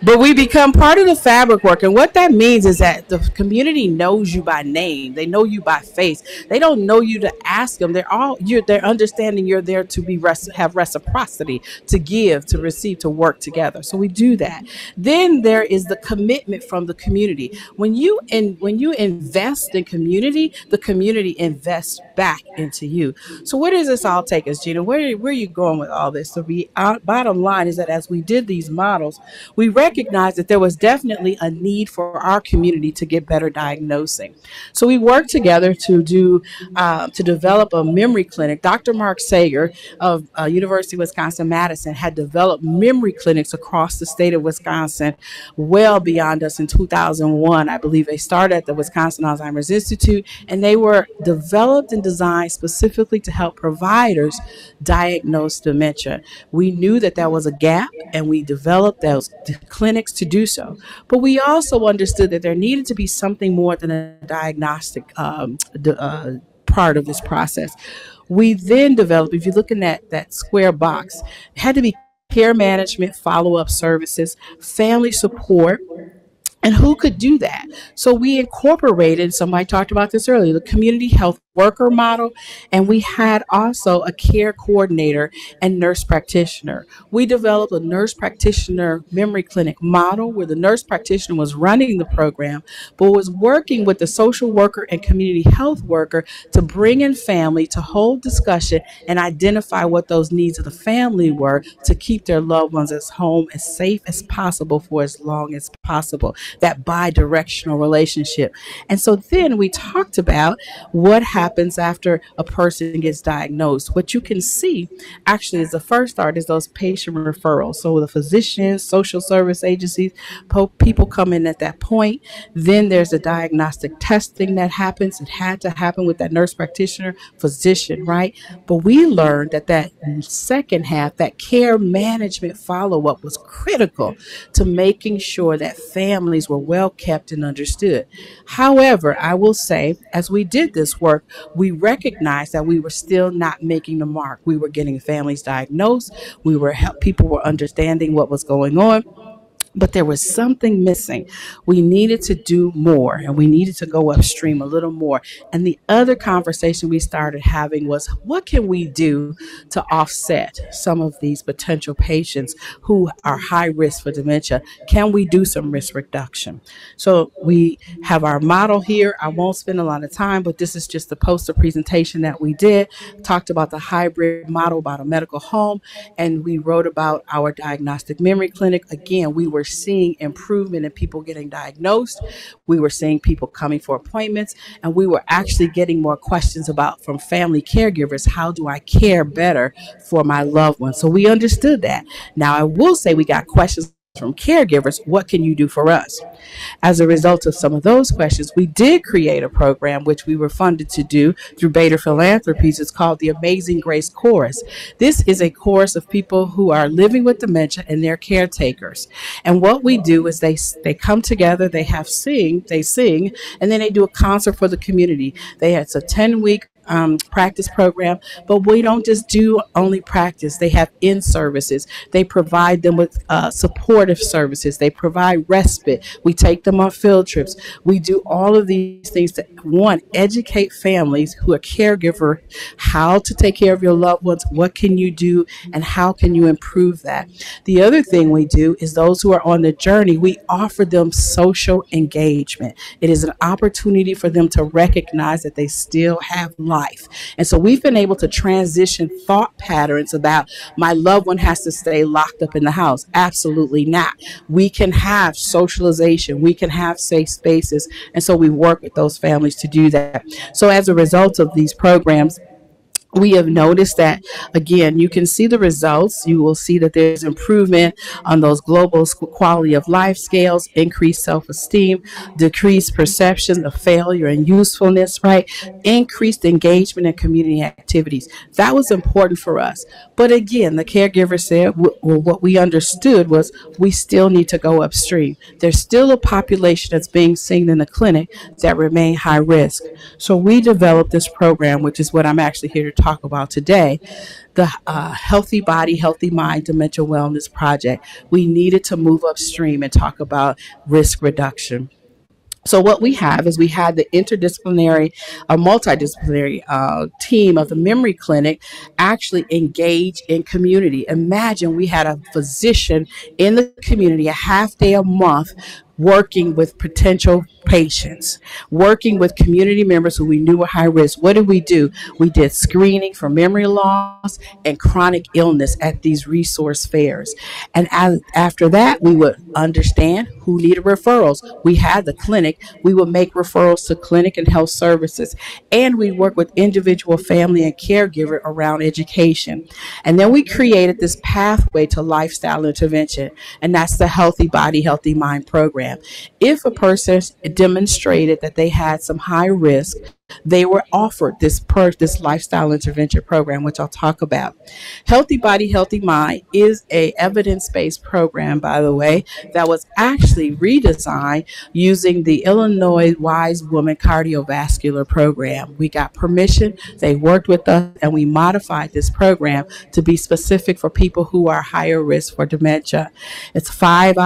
But we become part of the fabric work. And what that means is that the community knows you by name. They know you by face. They don't know you to ask them. They're understanding you're there to have reciprocity, to give, to receive, to work together. So we do that. Then there is the commitment from the community. When you invest in community, the community invests back into you. So where does this all take us, Gina? Where are you going with all this? So bottom line is that as we did these models, we recognized that there was definitely a need for our community to get better diagnosing. So we worked together to develop a memory clinic. Dr. Mark Sager of University of Wisconsin-Madison had developed memory clinics across the state of Wisconsin well beyond us in 2001. I believe they started at the Wisconsin Alzheimer's Institute, and they were developed and designed specifically to help providers diagnose dementia. We knew that there was a gap, and we developed those clinics to do so. But we also understood that there needed to be something more than a diagnostic part of this process. We then developed, if you're looking at that square box, it had to be care management, follow-up services, family support. And who could do that? So we incorporated, somebody talked about this earlier, the community health worker model, and we had also a care coordinator and nurse practitioner. We developed a nurse practitioner memory clinic model where the nurse practitioner was running the program, but was working with the social worker and community health worker to bring in family to hold discussion and identify what those needs of the family were to keep their loved ones at home as safe as possible for as long as possible. That bi-directional relationship. And so then we talked about what happens after a person gets diagnosed. What you can see actually is the first start is those patient referrals. So the physicians, social service agencies, people come in at that point. Then there's the diagnostic testing that happens. It had to happen with that nurse practitioner, physician, right? But we learned that second half, that care management follow-up was critical to making sure that families were well kept and understood. However, I will say, as we did this work, we recognized that we were still not making the mark. We were getting families diagnosed. People were understanding what was going on. But there was something missing. We needed to do more, and we needed to go upstream a little more. And the other conversation we started having was, what can we do to offset some of these potential patients who are high risk for dementia? Can we do some risk reduction? So we have our model here. I won't spend a lot of time, but this is just the poster presentation that we did. Talked about the hybrid model, about a medical home, and we wrote about our diagnostic memory clinic. Again, we were seeing improvement in people getting diagnosed. We were seeing people coming for appointments, and we were actually getting more questions from family caregivers, how do I care better for my loved ones? So we understood that. Now I will say we got questions from caregivers, what can you do for us? As a result of some of those questions, we did create a program which we were funded to do through Bader Philanthropies. It's called the Amazing Grace Chorus. This is a chorus of people who are living with dementia and their caretakers. And what we do is they come together, they sing, and then they do a concert for the community. It's a 10-week practice program, but we don't just do only practice. They have in-services. They provide them with supportive services. They provide respite. We take them on field trips. We do all of these things to, one, educate families who are caregiver how to take care of your loved ones, what can you do, and how can you improve that. The other thing we do is those who are on the journey, we offer them social engagement. It is an opportunity for them to recognize that they still have life. And so we've been able to transition thought patterns about my loved one has to stay locked up in the house. Absolutely not. We can have socialization. We can have safe spaces. And so we work with those families to do that. So as a result of these programs, we have noticed that, again, you can see the results. You will see that there's improvement on those global quality of life scales, increased self-esteem, decreased perception of failure and usefulness, right? Increased engagement in community activities. That was important for us. But again, the caregiver said, what we understood was we still need to go upstream. There's still a population that's being seen in the clinic that remain high risk. So we developed this program, which is what I'm actually here to talk about today, the Healthy Body, Healthy Mind Dementia Wellness Project. We needed to move upstream and talk about risk reduction. So what we have is we had the multidisciplinary team of the memory clinic actually engage in community. Imagine we had a physician in the community a half day a month working with potential patients, working with community members who we knew were high risk. What did we do? We did screening for memory loss and chronic illness at these resource fairs. And after that, we would understand who needed referrals. We had the clinic. We would make referrals to clinic and health services. And we work with individual family and caregiver around education. And then we created this pathway to lifestyle intervention. And that's the Healthy Body, Healthy Mind program. If a person demonstrated that they had some high risk, they were offered this lifestyle intervention program, which I'll talk about. Healthy Body, Healthy Mind is a evidence-based program, by the way, that was actually redesigned using the Illinois Wise Woman Cardiovascular Program. We got permission, they worked with us, and we modified this program to be specific for people who are higher risk for dementia. It's five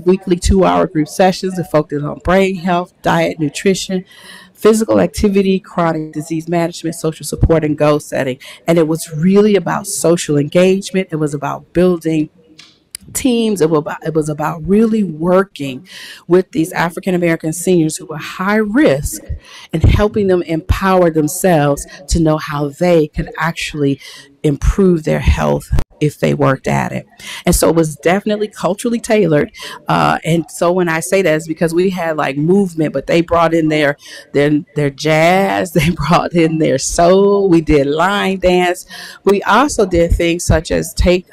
weekly 2-hour group sessions that focus on brain health, diet, nutrition, physical activity, chronic disease management, social support, and goal setting. And it was really about social engagement. It was about building teams. It was about really working with these African American seniors who were high risk and helping them empower themselves to know how they could actually improve their health if they worked at it. And so it was definitely culturally tailored. And so when I say that, it's because we had like movement, but they brought in their jazz, they brought in their soul. We did line dance. We also did things such as take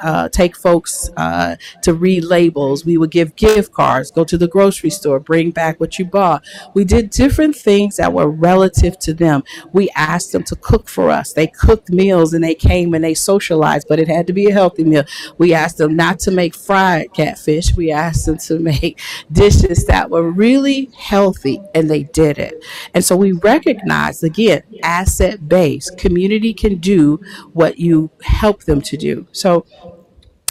folks to read labels. We would give gift cards, go to the grocery store, bring back what you bought. We did different things that were relative to them. We asked them to cook for us. They cooked meals and they came and they socialized, but it had to be a healthy meal. We asked them not to make fried catfish. We asked them to make dishes that were really healthy, and they did it. And so we recognize, again, asset-based. Community can do what you help them to do. So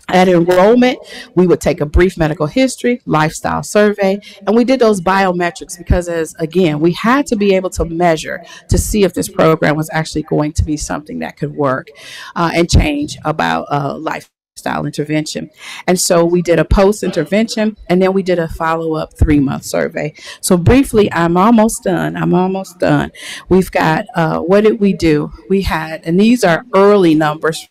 at enrollment, we would take a brief medical history, lifestyle survey, and we did those biometrics because, again, we had to be able to measure to see if this program was actually going to be something that could work and change about lifestyle intervention. And so we did a post-intervention, and then we did a follow-up 3-month survey. So briefly, I'm almost done. We've got, what did we do? We had, and these are early numbers,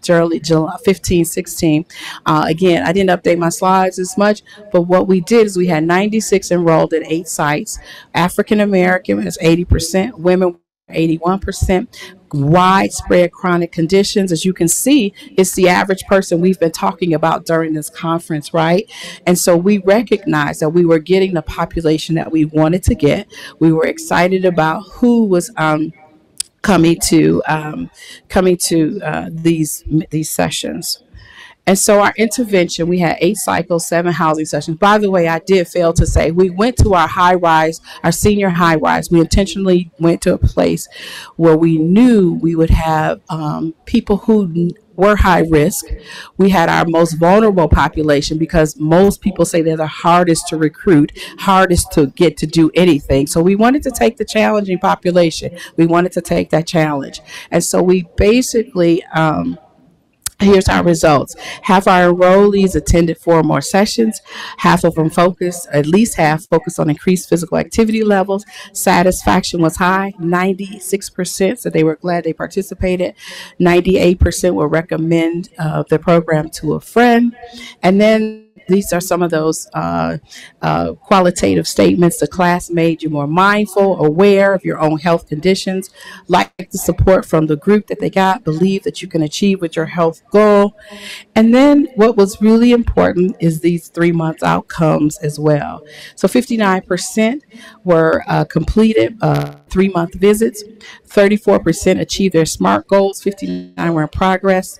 early July 15, 16. Again, I didn't update my slides as much, but what we did is we had 96 enrolled at 8 sites. African American was 80%, women 81%, widespread chronic conditions. As you can see, it's the average person we've been talking about during this conference, right? And so we recognized that we were getting the population that we wanted to get. We were excited about who was coming to these sessions. And so our intervention, we had 8 cycles, 7 housing sessions. By the way, I did fail to say, we went to our high-rise, our senior high-rise. We intentionally went to a place where we knew we would have people who were high risk. We had our most vulnerable population because most people say they're the hardest to recruit, hardest to get to do anything. So we wanted to take the challenging population. We wanted to take that challenge. And so we basically, here's our results. Half our enrollees attended 4 or more sessions. Half of them at least half focused on increased physical activity levels. Satisfaction was high, 96%, so they were glad they participated. 98% will recommend the program to a friend. And then these are some of those qualitative statements. The class made you more mindful, aware of your own health conditions, like the support from the group that they got, believe that you can achieve with your health goal. And then what was really important is these 3-month outcomes as well. So 59% were completed 3-month visits. 34% achieved their SMART goals. 59 were in progress.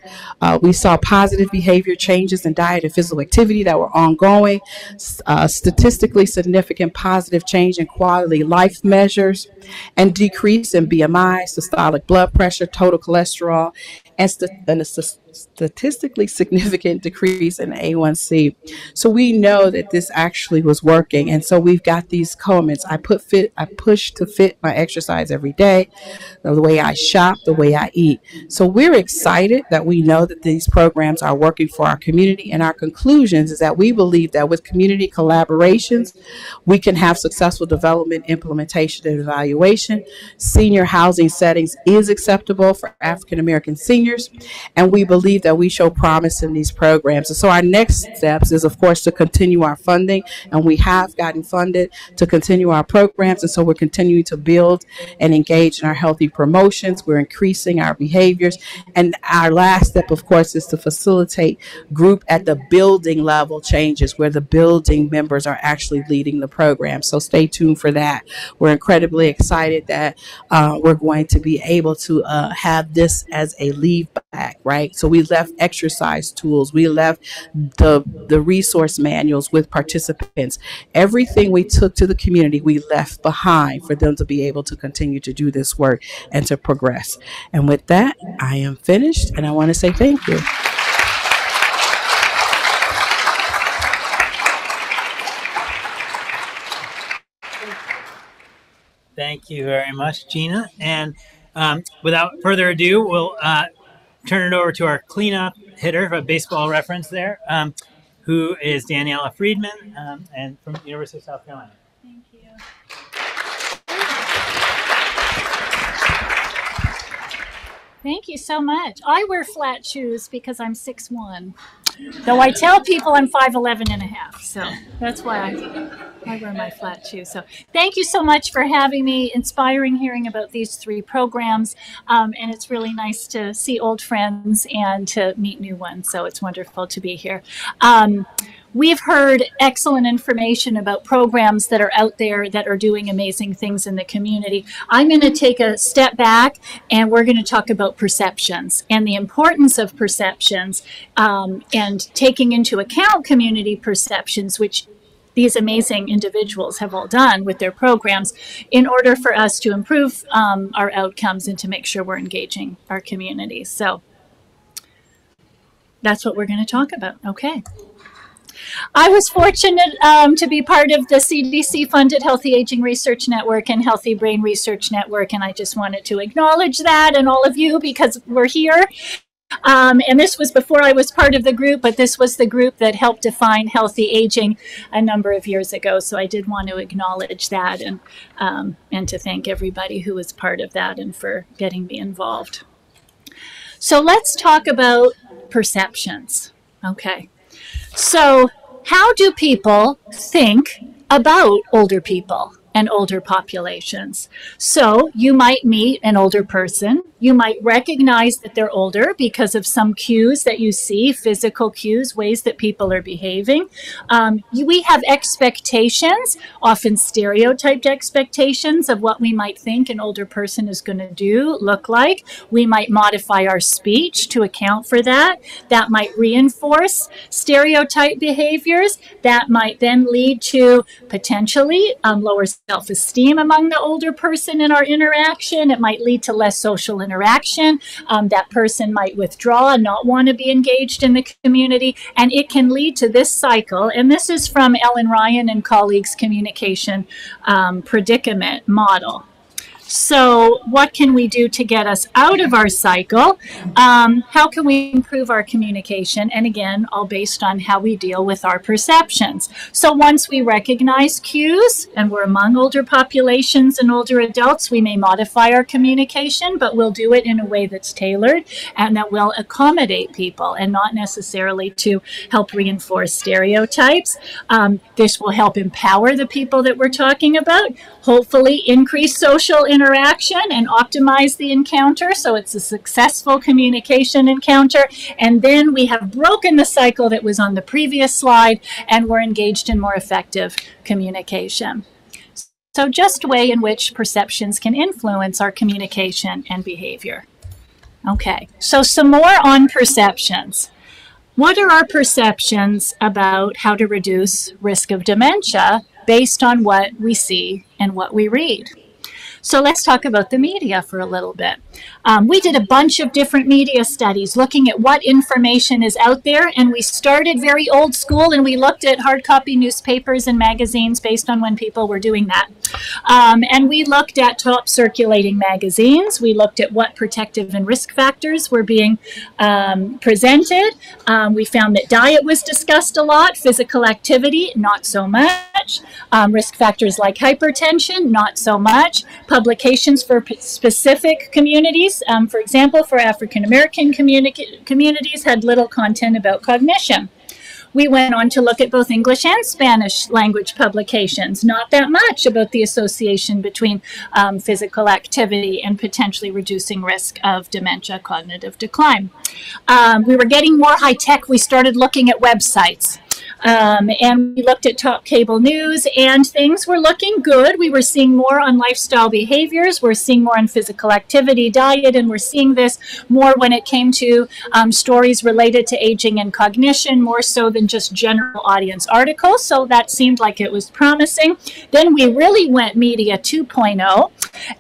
We saw positive behavior changes in diet and physical activity that were ongoing. Statistically significant positive change in quality life measures, and decrease in BMI, systolic blood pressure, total cholesterol, and a statistically significant decrease in A1C. So we know that this actually was working. And so we've got these comments. I push to fit my exercise every day, the way I shop, the way I eat. So we're excited that we know that these programs are working for our community. And our conclusions is that we believe that with community collaborations, we can have successful development, implementation, and evaluation. Senior housing settings is acceptable for African American seniors. And we believe believe that we show promise in these programs. And so our next steps is, of course, to continue our funding, and we have gotten funded to continue our programs. And so we're continuing to build and engage in our healthy promotions. We're increasing our behaviors. And our last step, of course, is to facilitate group at the building level changes where the building members are actually leading the program. So stay tuned for that. We're incredibly excited that we're going to be able to have this as a leave back, right? So we left exercise tools. We left the resource manuals with participants. Everything we took to the community, we left behind for them to be able to continue to do this work and to progress. And with that, I am finished, and I want to say thank you. Thank you very much, Gina. And without further ado, we'll turn it over to our cleanup hitter, a baseball reference there, who is Daniela Friedman, and from the University of South Carolina. Thank you. Thank you so much. I wear flat shoes because I'm 6'1", though I tell people I'm 5'11 and a half. So that's why I wear my flat shoes. So thank you so much for having me. Inspiring hearing about these 3 programs. And it's really nice to see old friends and to meet new ones. So it's wonderful to be here. We've heard excellent information about programs that are out there that are doing amazing things in the community. I'm going to take a step back, and we're going to talk about perceptions and the importance of perceptions, and taking into account community perceptions, which these amazing individuals have all done with their programs in order for us to improve our outcomes and to make sure we're engaging our communities. So that's what we're going to talk about. Okay. I was fortunate to be part of the CDC-funded Healthy Aging Research Network and Healthy Brain Research Network, and I just wanted to acknowledge that and all of you because we're here. And this was before I was part of the group, but this was the group that helped define healthy aging a number of years ago. So I did want to acknowledge that and to thank everybody who was part of that and for getting me involved. So let's talk about perceptions. Okay. So how do people think about older people and older populations? So you might meet an older person. You might recognize that they're older because of some cues that you see, physical cues, ways that people are behaving. We have expectations, often stereotyped expectations of what we might think an older person is going to do, look like. We might modify our speech to account for that. That might reinforce stereotype behaviors. That might then lead to potentially lower self-esteem among the older person in our interaction. It might lead to less social interaction. That person might withdraw and not want to be engaged in the community. And it can lead to this cycle. And this is from Ellen Ryan and colleagues' communication predicament model. So what can we do to get us out of our cycle? How can we improve our communication? And again, all based on how we deal with our perceptions. So once we recognize cues, and we're among older populations and older adults, we may modify our communication, but we'll do it in a way that's tailored and that will accommodate people and not necessarily to help reinforce stereotypes. This will help empower the people that we're talking about, hopefully increase social interaction and optimize the encounter so it's a successful communication encounter. And then we have broken the cycle that was on the previous slide and we're engaged in more effective communication. So just a way in which perceptions can influence our communication and behavior. Okay, so some more on perceptions. What are our perceptions about how to reduce risk of dementia based on what we see and what we read? So let's talk about the media for a little bit. We did a bunch of different media studies looking at what information is out there, and we started very old school and we looked at hard copy newspapers and magazines based on when people were doing that. And we looked at top circulating magazines. We looked at what protective and risk factors were being presented. We found that diet was discussed a lot, physical activity, not so much. much. Risk factors like hypertension, not so much. Publications for specific communities, for example, for African American communities, had little content about cognition. We went on to look at both English and Spanish language publications, not that much about the association between physical activity and potentially reducing risk of dementia, cognitive decline. We were getting more high tech. We started looking at websites. And we looked at top cable news, and things were looking good. We were seeing more on lifestyle behaviors. We're seeing more on physical activity, diet, and we're seeing this more when it came to stories related to aging and cognition, more so than just general audience articles. So that seemed like it was promising. Then we really went media 2.0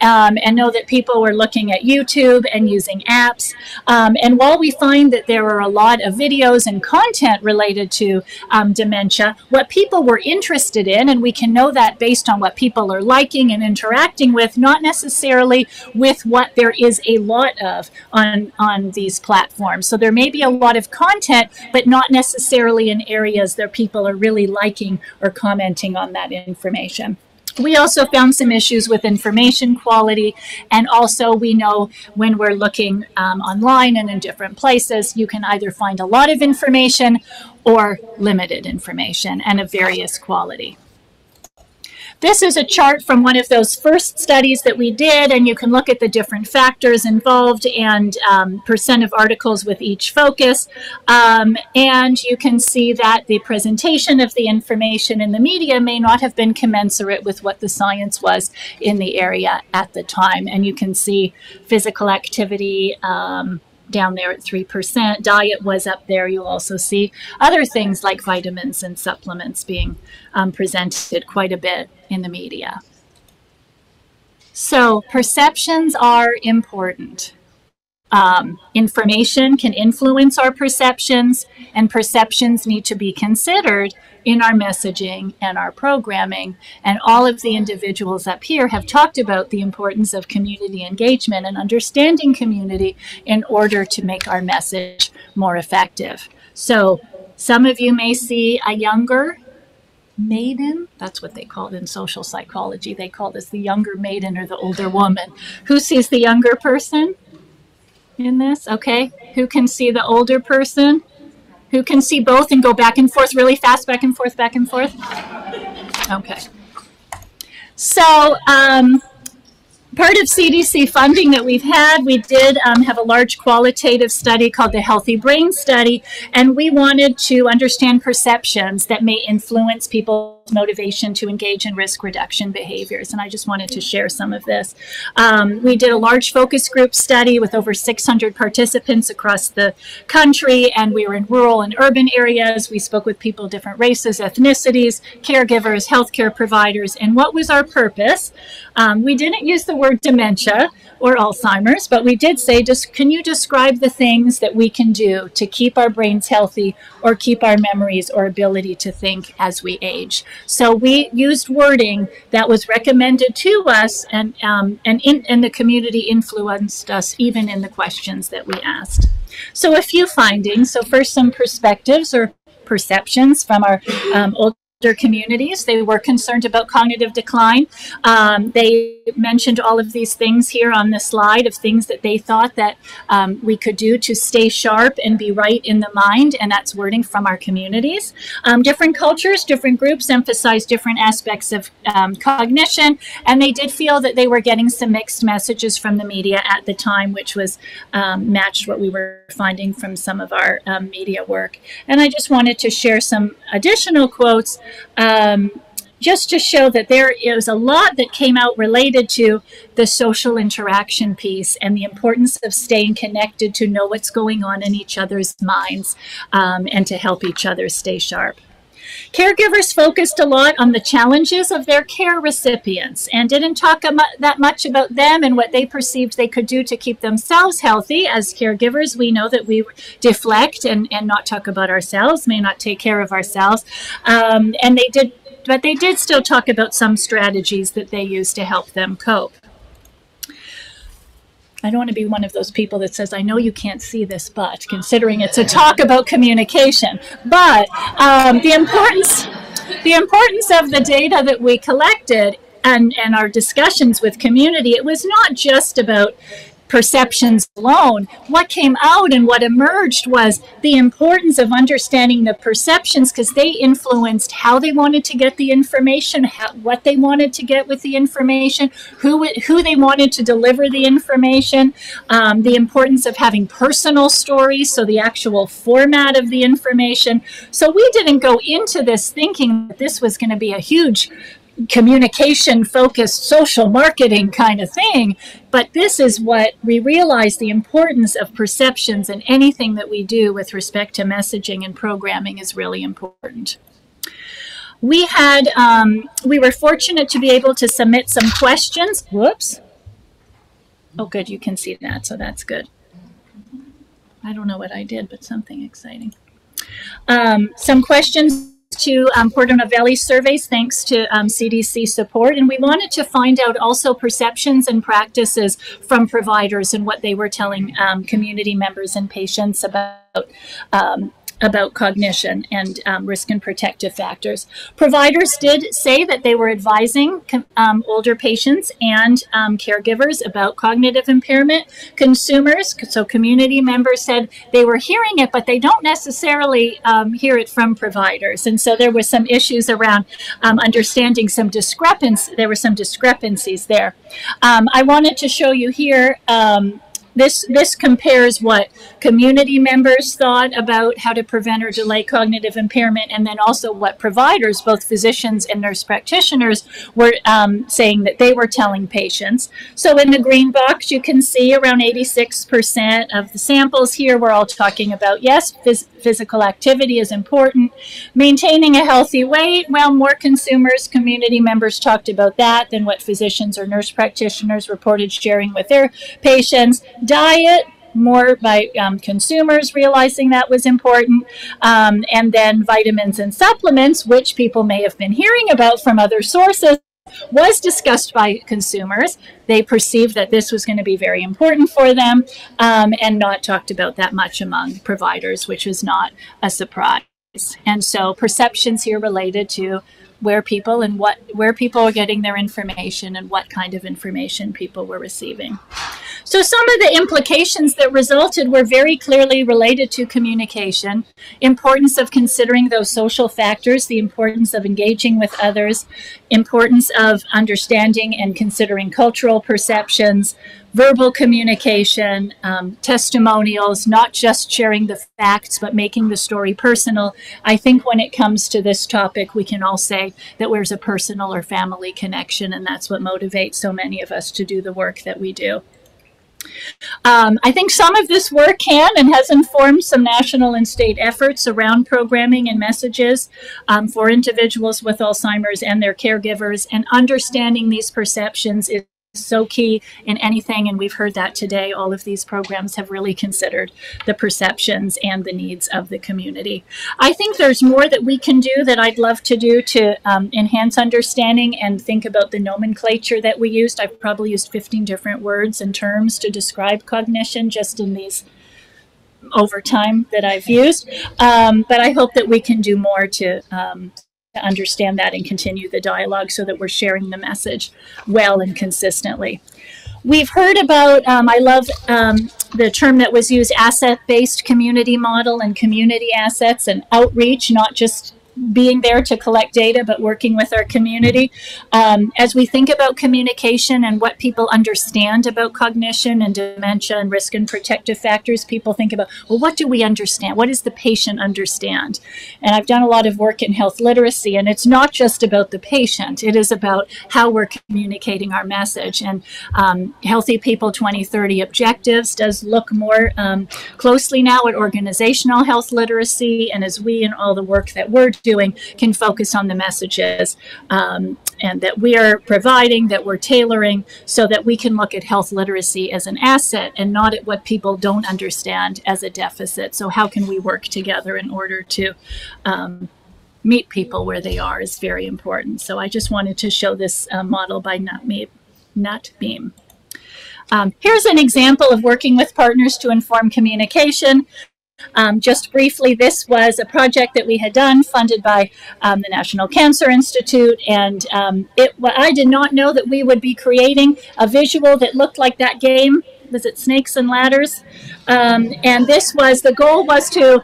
and know that people were looking at YouTube and using apps. And while we find that there are a lot of videos and content related to dementia, what people were interested in, and we can know that based on what people are liking and interacting with, not necessarily with what there is a lot of on these platforms. So there may be a lot of content, but not necessarily in areas that people are really liking or commenting on that information. We also found some issues with information quality, and also we know when we're looking online and in different places, you can either find a lot of information or limited information and of various quality. This is a chart from one of those first studies that we did, and you can look at the different factors involved and percent of articles with each focus. And you can see that the presentation of the information in the media may not have been commensurate with what the science was in the area at the time. And you can see physical activity down there at 3%. Diet was up there. You'll also see other things like vitamins and supplements being presented quite a bit in the media. So perceptions are important. Information can influence our perceptions, and perceptions need to be considered in our messaging and our programming. And all of the individuals up here have talked about the importance of community engagement and understanding community in order to make our message more effective. So some of you may see a younger maiden. That's what they call it in social psychology. They call this the younger maiden or the older woman. Who sees the younger person in this? Okay. Who can see the older person? Who can see both and go back and forth really fast, back and forth, back and forth? Okay. So part of CDC funding that we've had, we did have a large qualitative study called the Healthy Brain Study, and we wanted to understand perceptions that may influence people's motivation to engage in risk reduction behaviors. And I just wanted to share some of this. We did a large focus group study with over 600 participants across the country, and we were in rural and urban areas. We spoke with people of different races, ethnicities, caregivers, healthcare providers. And what was our purpose? We didn't use the word dementia or Alzheimer's, but we did say, just can you describe the things that we can do to keep our brains healthy or keep our memories or ability to think as we age? So we used wording that was recommended to us, and the community influenced us even in the questions that we asked. So a few findings. So first, some perspectives or perceptions from our older communities. They were concerned about cognitive decline. They mentioned all of these things here on the slide of things that they thought that we could do to stay sharp and be right in the mind, and that's wording from our communities. Different cultures, different groups emphasize different aspects of cognition, and they did feel that they were getting some mixed messages from the media at the time, which was matched what we were finding from some of our media work. And I just wanted to share some additional quotes just to show that there is a lot that came out related to the social interaction piece and the importance of staying connected to know what's going on in each other's minds and to help each other stay sharp. Caregivers focused a lot on the challenges of their care recipients and didn't talk that much about them and what they perceived they could do to keep themselves healthy. As caregivers, we know that we deflect and not talk about ourselves, may not take care of ourselves. But they did still talk about some strategies that they use to help them cope. I don't want to be one of those people that says, I know you can't see this, but considering it's a talk about communication. But the importance the importance of the data that we collected and our discussions with community, it was not just about perceptions alone. What came out and what emerged was the importance of understanding the perceptions, because they influenced how they wanted to get the information, what they wanted to get with the information, who they wanted to deliver the information, the importance of having personal stories, so the actual format of the information. So we didn't go into this thinking that this was going to be a huge communication focused social marketing kind of thing, but this is what we realize: the importance of perceptions in anything that we do with respect to messaging and programming is really important. We were fortunate to be able to submit some questions. Whoops. Oh, good, you can see that, so that's good. I don't know what I did, but something exciting. Some questions to Porter Novelli surveys, thanks to CDC support. And we wanted to find out also perceptions and practices from providers and what they were telling community members and patients about cognition and risk and protective factors. Providers did say that they were advising older patients and caregivers about cognitive impairment. Consumers, so community members, said they were hearing it, but they don't necessarily hear it from providers. And so there were some issues around understanding some discrepancies. There were some discrepancies there. I wanted to show you here This compares what community members thought about how to prevent or delay cognitive impairment, and then also what providers, both physicians and nurse practitioners, were saying that they were telling patients. So in the green box, you can see around 86% of the samples here, we're all talking about, yes, physical activity is important. Maintaining a healthy weight, well, more consumers, community members talked about that than what physicians or nurse practitioners reported sharing with their patients. Diet, more by consumers realizing that was important, and then vitamins and supplements, which people may have been hearing about from other sources, was discussed by consumers. They perceived that this was going to be very important for them, and not talked about that much among providers, which is not a surprise. And so perceptions here related to where people were getting their information and what kind of information people were receiving. So some of the implications that resulted were very clearly related to communication, importance of considering those social factors, the importance of engaging with others, importance of understanding and considering cultural perceptions, verbal communication, testimonials, not just sharing the facts, but making the story personal. I think when it comes to this topic, we can all say that there's a personal or family connection, and that's what motivates so many of us to do the work that we do. I think some of this work can and has informed some national and state efforts around programming and messages for individuals with Alzheimer's and their caregivers, and understanding these perceptions is so key in anything, and we've heard that today. All of these programs have really considered the perceptions and the needs of the community. I think there's more that we can do that I'd love to do to enhance understanding and think about the nomenclature that we used. I've probably used 15 different words and terms to describe cognition just in these over time that I've used, but I hope that we can do more to understand that and continue the dialogue so that we're sharing the message well and consistently. We've heard about, I love the term that was used, asset-based community model and community assets and outreach, not just being there to collect data, but working with our community. As we think about communication and what people understand about cognition and dementia and risk and protective factors, people think about, well, what do we understand? What does the patient understand? And I've done a lot of work in health literacy, and it's not just about the patient. It is about how we're communicating our message. And Healthy People 2030 Objectives does look more closely now at organizational health literacy, and as we and all the work that we're doing can focus on the messages and that we are providing, that we're tailoring, so that we can look at health literacy as an asset and not at what people don't understand as a deficit. So how can we work together in order to meet people where they are is very important. So I just wanted to show this model by Nutbeam. Here's an example of working with partners to inform communication. Just briefly, this was a project that we had done funded by the National Cancer Institute, and I did not know that we would be creating a visual that looked like that game. Was it Snakes and Ladders? And the goal was to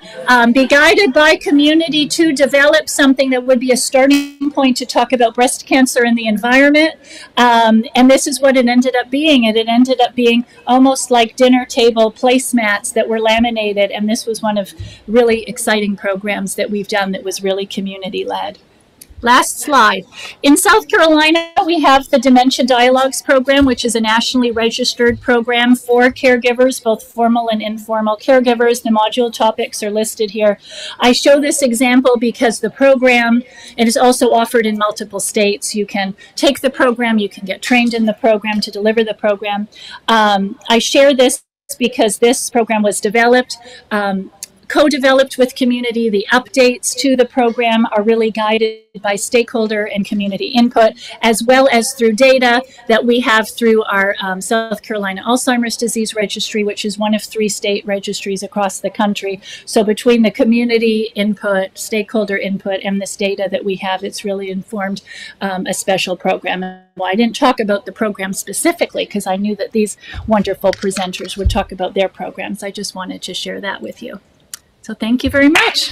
be guided by community to develop something that would be a starting point to talk about breast cancer in the environment. And this is what it ended up being. It ended up being almost like dinner table placemats that were laminated. And this was one of really exciting programs that we've done that was really community led. Last slide. In South Carolina, we have the Dementia Dialogues program, which is a nationally registered program for caregivers, both formal and informal caregivers. The module topics are listed here. I show this example because the program, it is also offered in multiple states. You can take the program, you can get trained in the program to deliver the program. I share this because this program was developed co-developed with community. The updates to the program are really guided by stakeholder and community input, as well as through data that we have through our South Carolina Alzheimer's Disease Registry, which is one of 3 state registries across the country. So between the community input, stakeholder input, and this data that we have, it's really informed a special program. Well, I didn't talk about the program specifically because I knew that these wonderful presenters would talk about their programs. I just wanted to share that with you. So thank you very much.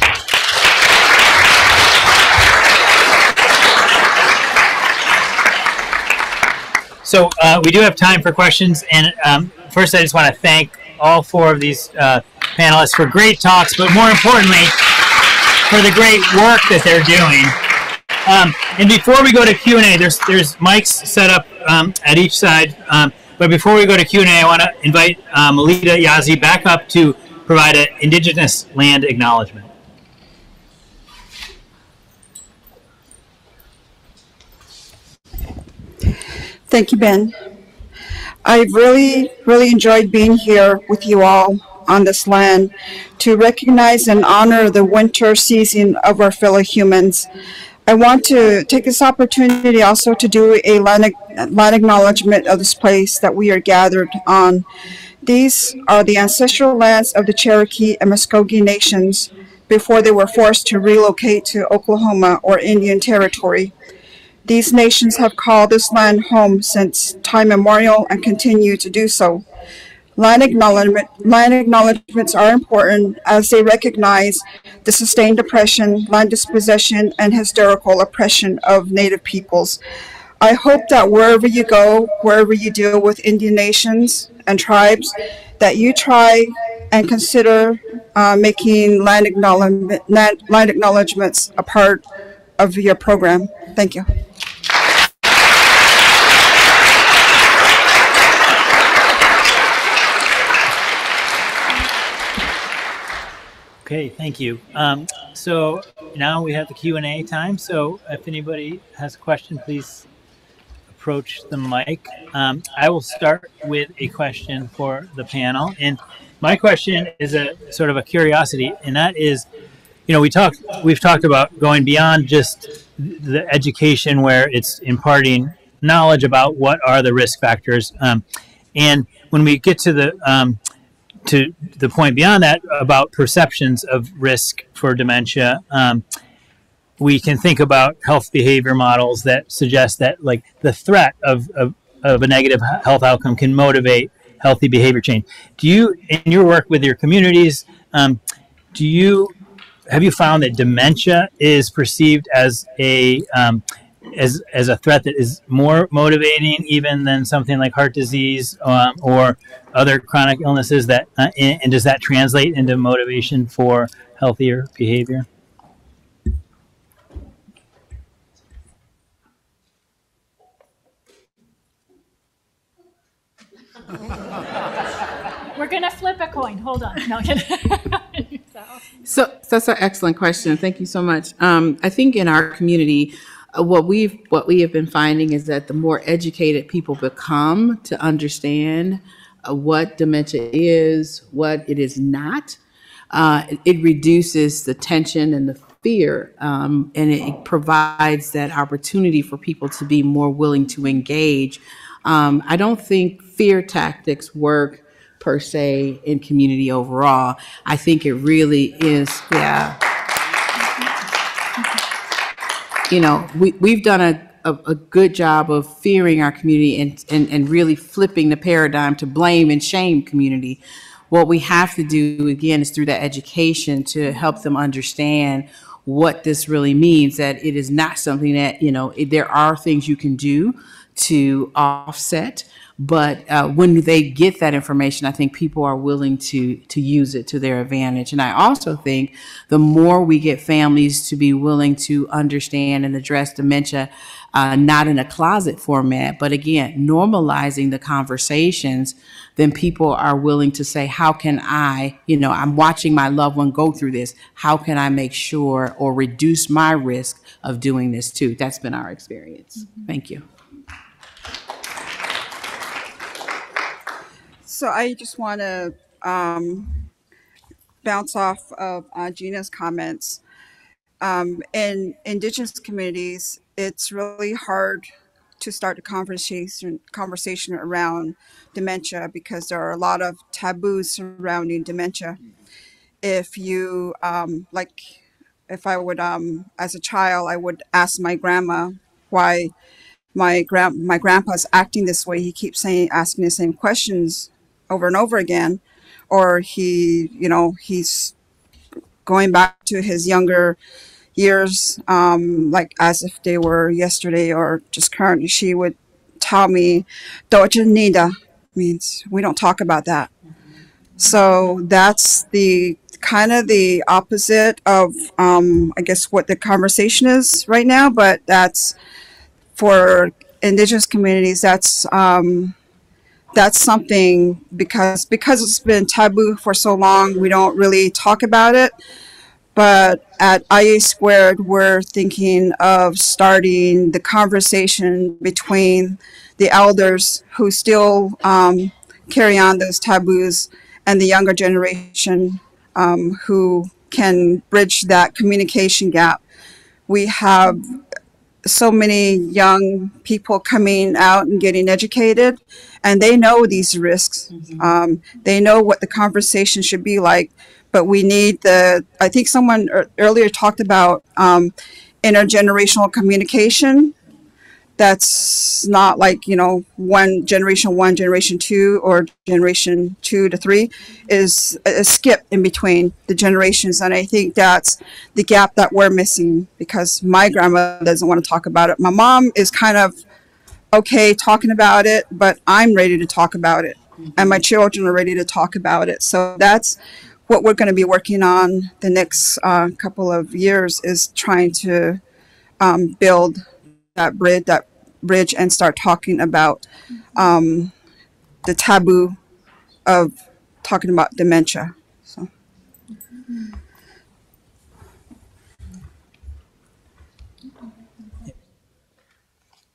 So we do have time for questions. And first, I just want to thank all 4 of these panelists for great talks, but more importantly, for the great work that they're doing. And before we go to Q&A, there's mics set up at each side. But before we go to Q&A, I want to invite Melita Yazzie back up to provide an Indigenous land acknowledgement. Thank you, Ben. I've really enjoyed being here with you all on this land to recognize and honor the winter season of our fellow humans. I want to take this opportunity also to do a land acknowledgement of this place that we are gathered on. These are the ancestral lands of the Cherokee and Muskogee nations before they were forced to relocate to Oklahoma or Indian Territory. These nations have called this land home since time immemorial and continue to do so. Land acknowledgements are important as they recognize the sustained oppression, land dispossession, and historical oppression of Native peoples. I hope that wherever you go, wherever you deal with Indian nations and tribes, that you try and consider making land acknowledgements a part of your program. Thank you. Okay, thank you. So now we have the Q&A time. So if anybody has a question, please approach the mic. I will start with a question for the panel. And my question is a sort of a curiosity, and that is, we've talked about going beyond just the education where it's imparting knowledge about what are the risk factors. And when we get to the point beyond that about perceptions of risk for dementia, we can think about health behavior models that suggest that like the threat of a negative health outcome can motivate healthy behavior change. Do you, in your work with your communities, have you found that dementia is perceived as a threat that is more motivating even than something like heart disease or other chronic illnesses, that and does that translate into motivation for healthier behavior? We're going to flip a coin. Hold on. No. So that's an excellent question. Thank you so much. I think in our community, what we have been finding is that the more educated people become to understand what dementia is, what it is not, it reduces the tension and the fear, and it provides that opportunity for people to be more willing to engage. I don't think fear tactics work per se in community overall. I think it really is, yeah. You know, we've done a good job of fearing our community and really flipping the paradigm to blame and shame community. What we have to do, again, is through that education to help them understand what this really means, that it is not something that, you know, there are things you can do to offset, but when they get that information, I think people are willing to use it to their advantage. And I also think the more we get families to be willing to understand and address dementia, not in a closet format, but again, normalizing the conversations, then people are willing to say, how can I, you know, I'm watching my loved one go through this. How can I make sure or reduce my risk of doing this too? That's been our experience. Thank you. So I just want to bounce off of Gina's comments. In Indigenous communities, it's really hard to start a conversation around dementia because there are a lot of taboos surrounding dementia. If you if I would as a child, I would ask my grandma why my grandpa's acting this way. He keeps asking the same questions over and over again, or he's going back to his younger years, like as if they were yesterday or just current. She would tell me, "Dojanida" means we don't talk about that. So that's the kind of the opposite of, I guess, what the conversation is right now. But that's for Indigenous communities. That's something because it's been taboo for so long. We don't really talk about it. But at IA Squared, we're thinking of starting the conversation between the elders who still carry on those taboos and the younger generation who can bridge that communication gap. We have so many young people coming out and getting educated, and they know these risks. They know what the conversation should be like. But we need I think someone earlier talked about intergenerational communication. That's not like, generation 2 or generation 2 to 3 is a skip in between the generations. And I think that's the gap that we're missing because my grandma doesn't want to talk about it. My mom is kind of okay talking about it, but I'm ready to talk about it. And my children are ready to talk about it. So that's what we're going to be working on the next couple of years, is trying to build that bridge and start talking about the taboo of talking about dementia. So.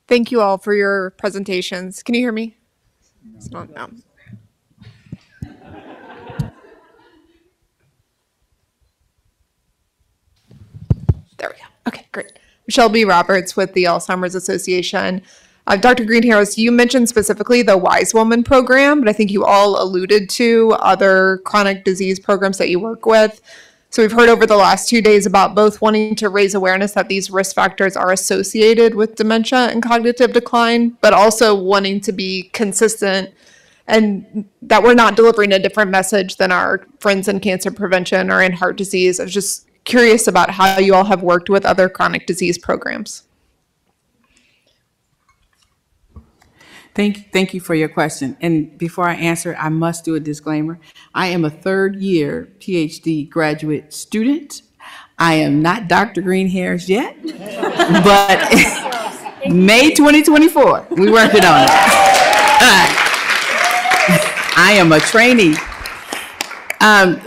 Thank you all for your presentations. Can you hear me? It's not now. There we go. Okay, great. Michelle B. Roberts with the Alzheimer's Association. Dr. Greenhouse, you mentioned specifically the Wise Woman program, but I think you all alluded to other chronic disease programs that you work with. So we've heard over the last 2 days about both wanting to raise awareness that these risk factors are associated with dementia and cognitive decline, but also wanting to be consistent and that we're not delivering a different message than our friends in cancer prevention or in heart disease. I was just curious about how you all have worked with other chronic disease programs. Thank you for your question. And before I answer, I must do a disclaimer. I am a third-year PhD graduate student. I am not Dr. Greenhairs yet, but May 2024, we're working on it. I am a trainee.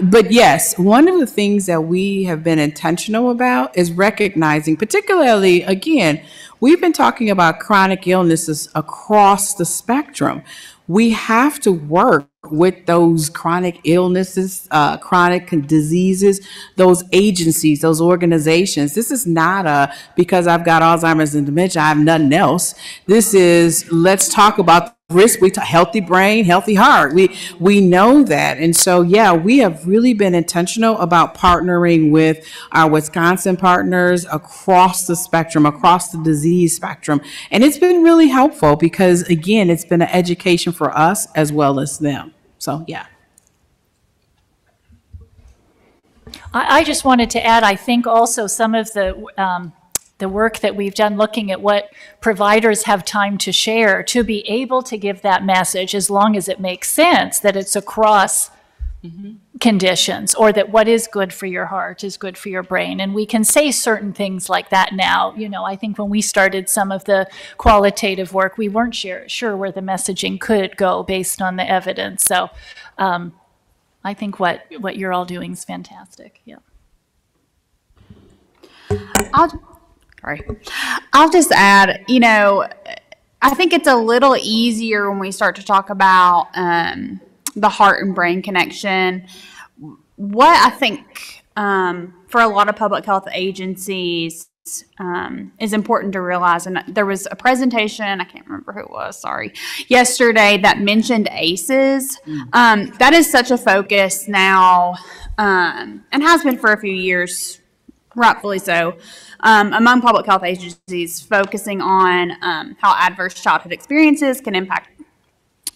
But yes, one of the things that we have been intentional about is recognizing, particularly, again, we've been talking about chronic illnesses across the spectrum. We have to work with those chronic illnesses, chronic diseases, those agencies, those organizations. This is not because I've got Alzheimer's and dementia, I have nothing else. This is, let's talk about risk. We talk healthy brain, healthy heart. We know that. And so, yeah, we have really been intentional about partnering with our Wisconsin partners across the spectrum, across the disease spectrum. And it's been really helpful because, again, it's been an education for us as well as them. So, yeah. I just wanted to add, I think also some of the work that we've done looking at what providers have time to share to be able to give that message, as long as it makes sense, that it's across conditions, or that what is good for your heart is good for your brain. And we can say certain things like that now. You know, I think when we started some of the qualitative work, we weren't sure where the messaging could go based on the evidence. So I think what you're all doing is fantastic. Yeah. I'll just add, you know, I think it's a little easier when we start to talk about the heart and brain connection. What I think for a lot of public health agencies is important to realize, and there was a presentation, I can't remember who it was, sorry, yesterday that mentioned ACEs. That is such a focus now, and has been for a few years, rightfully so, among public health agencies, focusing on how adverse childhood experiences can impact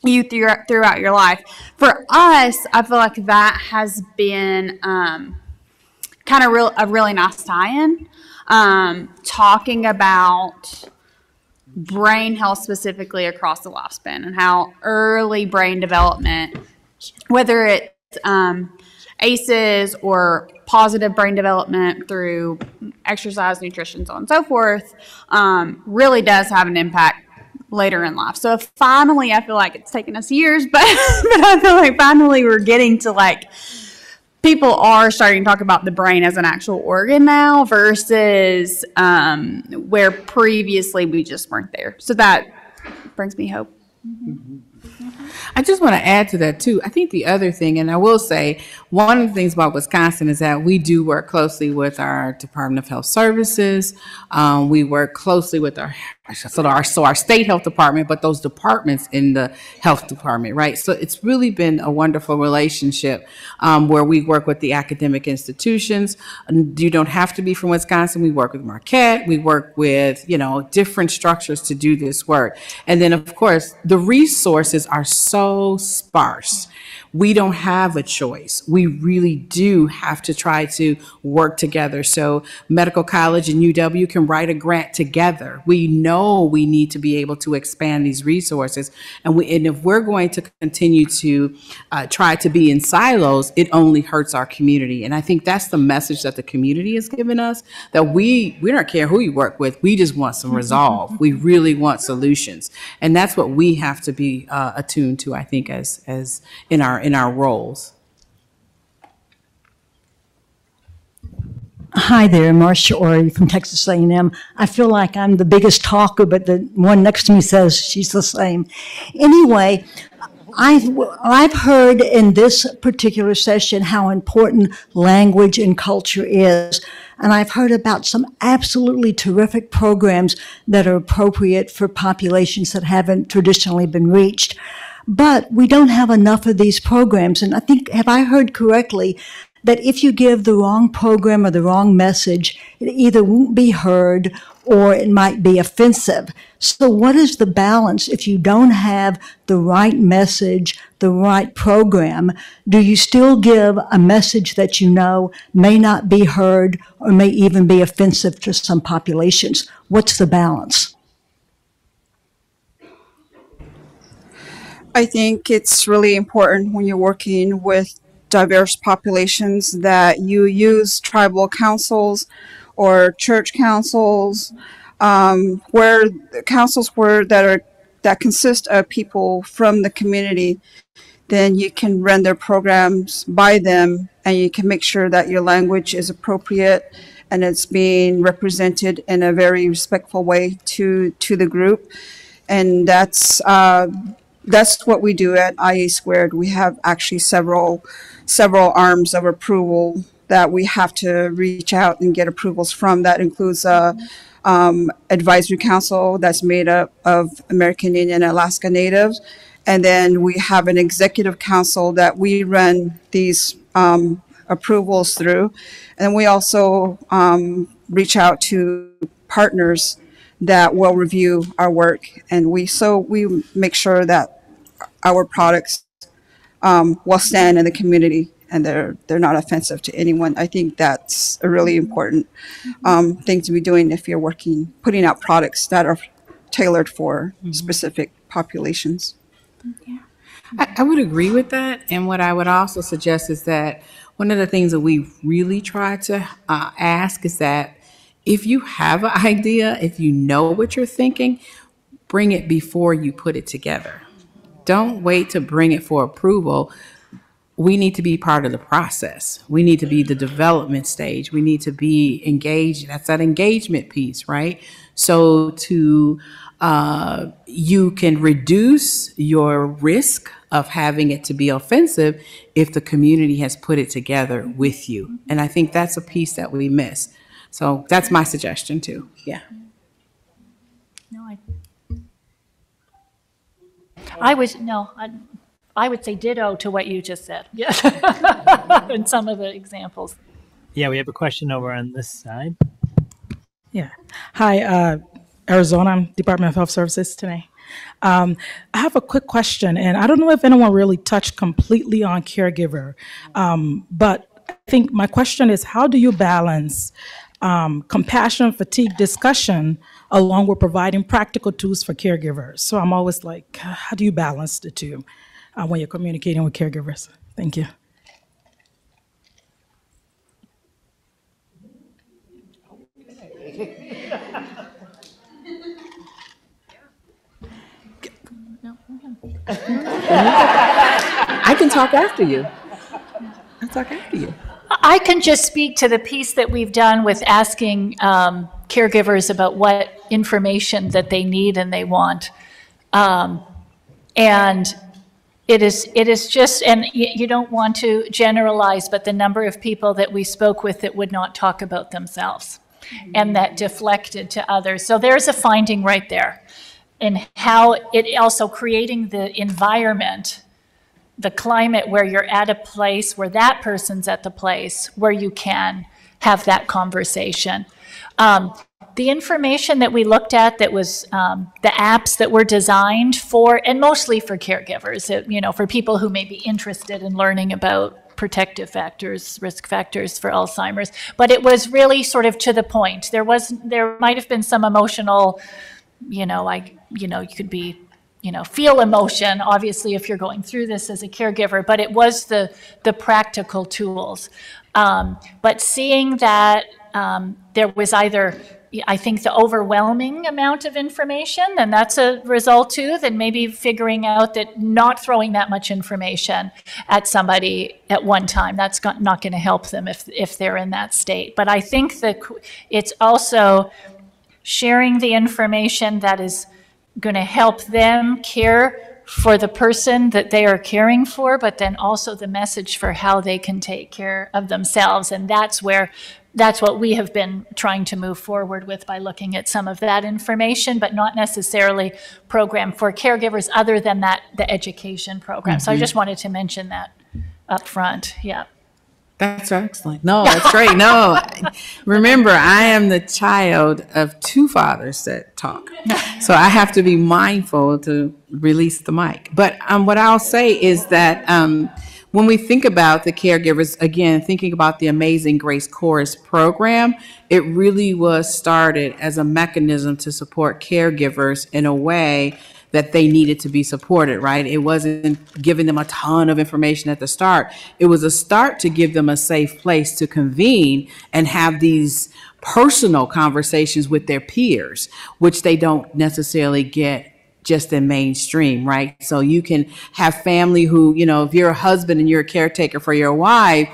you throughout your life. For us, I feel like that has been kind of a really nice tie-in, talking about brain health specifically across the lifespan and how early brain development, whether it's ACEs or positive brain development through exercise, nutrition, so on and so forth, really does have an impact later in life. So finally, I feel like it's taken us years, but I feel like finally we're getting to, like, people are starting to talk about the brain as an actual organ now versus where previously we just weren't there. So that brings me hope. I just want to add to that too. I think the other thing, and I will say, one of the things about Wisconsin is that we do work closely with our Department of Health Services. We work closely with our state health department, but those departments in the health department, right? So it's really been a wonderful relationship where we work with the academic institutions. You don't have to be from Wisconsin. We work with Marquette. We work with, different structures to do this work. And then, of course, the resources are so sparse. We don't have a choice. We really do have to try to work together. So Medical College and UW can write a grant together. We know we need to be able to expand these resources. And if we're going to continue to try to be in silos, it only hurts our community. And I think that's the message that the community has given us, that we don't care who you work with. We just want some resolve. We really want solutions. And that's what we have to be attuned to, I think, as in our roles. Hi there, Marcia Ori from Texas A&M. I feel like I'm the biggest talker, but the one next to me says she's the same. Anyway, I've heard in this particular session how important language and culture is. And I've heard about some absolutely terrific programs that are appropriate for populations that haven't traditionally been reached. But we don't have enough of these programs. And I think, have I heard correctly, that if you give the wrong program or the wrong message, it either won't be heard or it might be offensive. So what is the balance if you don't have the right message, the right program? Do you still give a message that you know may not be heard or may even be offensive to some populations? What's the balance? I think it's really important when you're working with diverse populations that you use tribal councils or church councils, where that consist of people from the community. Then you can run their programs by them, and you can make sure that your language is appropriate and it's being represented in a very respectful way to the group. And that's what we do at IA Squared. We have actually several arms of approval that we have to reach out and get approvals from. That includes a advisory council that's made up of American Indian and Alaska Natives. And then we have an executive council that we run these approvals through. And we also reach out to partners that will review our work. And we make sure that our products will stand in the community and they're not offensive to anyone. I think that's a really important thing to be doing if you're putting out products that are tailored for specific populations. Yeah. I would agree with that. And what I would also suggest is that one of the things that we really try to ask is that if you have an idea, if you know what you're thinking, bring it before you put it together. Don't wait to bring it for approval. We need to be part of the process. We need to be the development stage. We need to be engaged. That's that engagement piece, right? So you can reduce your risk of having it to be offensive if the community has put it together with you. And I think that's a piece that we miss. So that's my suggestion too. Yeah. No, I would say ditto to what you just said. Yeah. In some of the examples. Yeah, we have a question over on this side. Yeah. Hi, Arizona. I'm Department of Health Services today. I have a quick question, and I don't know if anyone really touched completely on caregiver, but I think my question is, how do you balance compassion fatigue discussion along with providing practical tools for caregivers? So I'm always like, how do you balance the two when you're communicating with caregivers? Thank you. I can talk after you. I'll talk after you. I can just speak to the piece that we've done with asking caregivers about what information that they need and they want. And it is just, and you don't want to generalize, but the number of people that we spoke with that would not talk about themselves and that deflected to others. So there's a finding right there. And how it also creating the environment, the climate where you're at a place where that person's at the place where you can have that conversation. The information that we looked at that was the apps that were designed for, and mostly for caregivers, for people who may be interested in learning about protective factors, risk factors for Alzheimer's, but it was really sort of to the point. There might have been some emotional, you could be, feel emotion, obviously, if you're going through this as a caregiver, but it was the practical tools. But seeing that there was either, I think, the overwhelming amount of information, and that's a result too, then maybe figuring out that not throwing that much information at somebody at one time, that's not going to help them if they're in that state. But I think that it's also sharing the information that is going to help them care for the person that they are caring for, but then also the message for how they can take care of themselves. And that's what we have been trying to move forward with by looking at some of that information, but not necessarily program for caregivers other than the education program. Mm-hmm. So I just wanted to mention that up front. Yeah. That's excellent. No, that's great. No, remember, I am the child of two fathers that talk. So I have to be mindful to release the mic. But what I'll say is that when we think about the caregivers, again, thinking about the Amazing Grace Chorus program, it really was started as a mechanism to support caregivers in a way that they needed to be supported, right? It wasn't giving them a ton of information at the start. It was a start to give them a safe place to convene and have these personal conversations with their peers, which they don't necessarily get just in mainstream, right? So you can have family who, if you're a husband and you're a caretaker for your wife,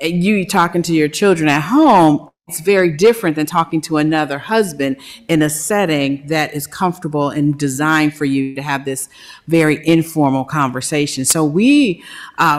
and you talking to your children at home, it's very different than talking to another husband in a setting that is comfortable and designed for you to have this very informal conversation. So we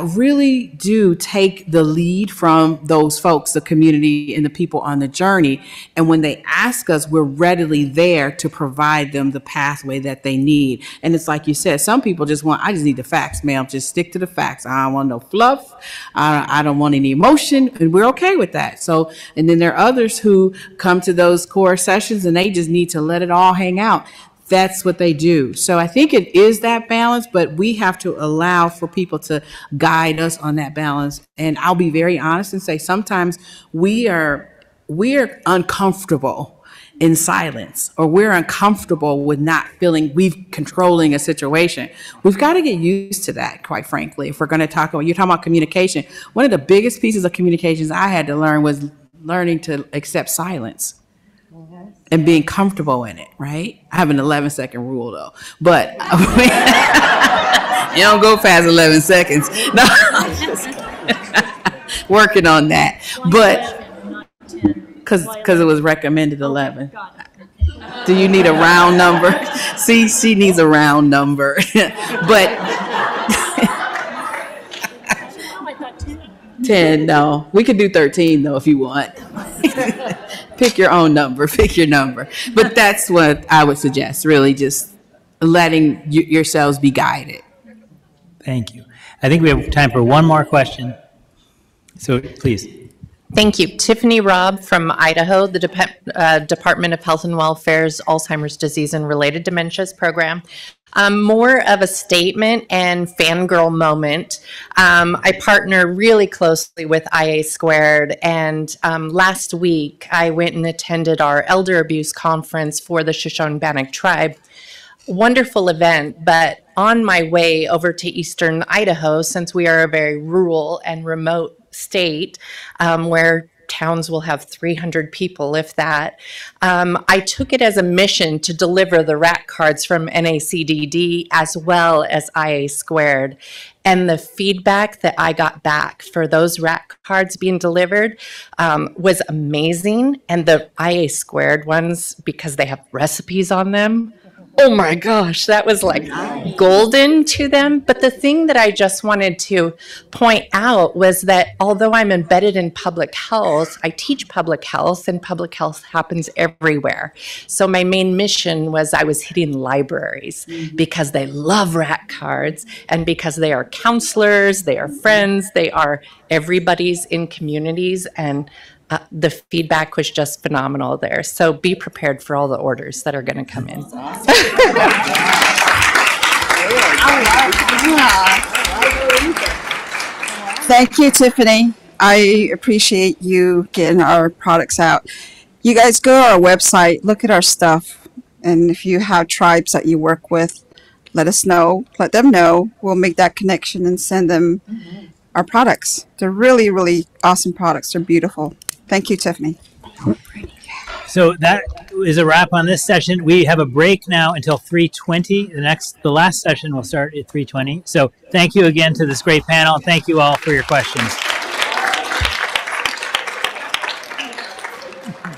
really do take the lead from those folks, the community and the people on the journey. And when they ask us, we're readily there to provide them the pathway that they need. And it's like you said, some people just want, I just need the facts, ma'am. Just stick to the facts. I don't want no fluff. I don't want any emotion. And we're okay with that. So, and then there are others who come to those core sessions and they just need to let it all hang out. That's what they do. So I think it is that balance, but we have to allow for people to guide us on that balance. And I'll be very honest and say sometimes we are uncomfortable in silence, or we're uncomfortable with not feeling we've controlling a situation. We've got to get used to that, quite frankly. If we're going to talk about, you're talking about communication. One of the biggest pieces of communications I had to learn was learning to accept silence and being comfortable in it, right? I have an 11-second rule though, but you don't go past 11 seconds. No, working on that, but because it was recommended 11. Do you need a round number? See, she needs a round number, but 10, no. We could do 13 though if you want. Pick your own number, pick your number. But that's what I would suggest, really just letting yourselves be guided. Thank you. I think we have time for one more question. So please. Thank you. Tiffany Robb from Idaho, the Department of Health and Welfare's Alzheimer's Disease and Related Dementias program. More of a statement and fangirl moment. I partner really closely with IA Squared, and last week I went and attended our elder abuse conference for the Shoshone-Bannock tribe. Wonderful event, but on my way over to eastern Idaho, since we are a very rural and remote state where towns will have 300 people, if that. I took it as a mission to deliver the RAC cards from NACDD as well as IA Squared. And the feedback that I got back for those RAC cards being delivered was amazing. And the IA Squared ones, because they have recipes on them, oh my gosh, that was like golden to them. But the thing that I just wanted to point out was that although I'm embedded in public health, I teach public health, and public health happens everywhere. So my main mission was I was hitting libraries because they love RAC cards, and because they are counselors, they are friends, they are everybody's in communities, and the feedback was just phenomenal there. So be prepared for all the orders that are going to come in. Thank you, Tiffany. I appreciate you getting our products out. You guys go to our website, look at our stuff, and if you have tribes that you work with, let us know. Let them know. We'll make that connection and send them our products. They're really, really awesome products. They're beautiful. Thank you, Tiffany. So that is a wrap on this session. We have a break now until 3:20. The last session will start at 3:20. So thank you again to this great panel. Thank you all for your questions.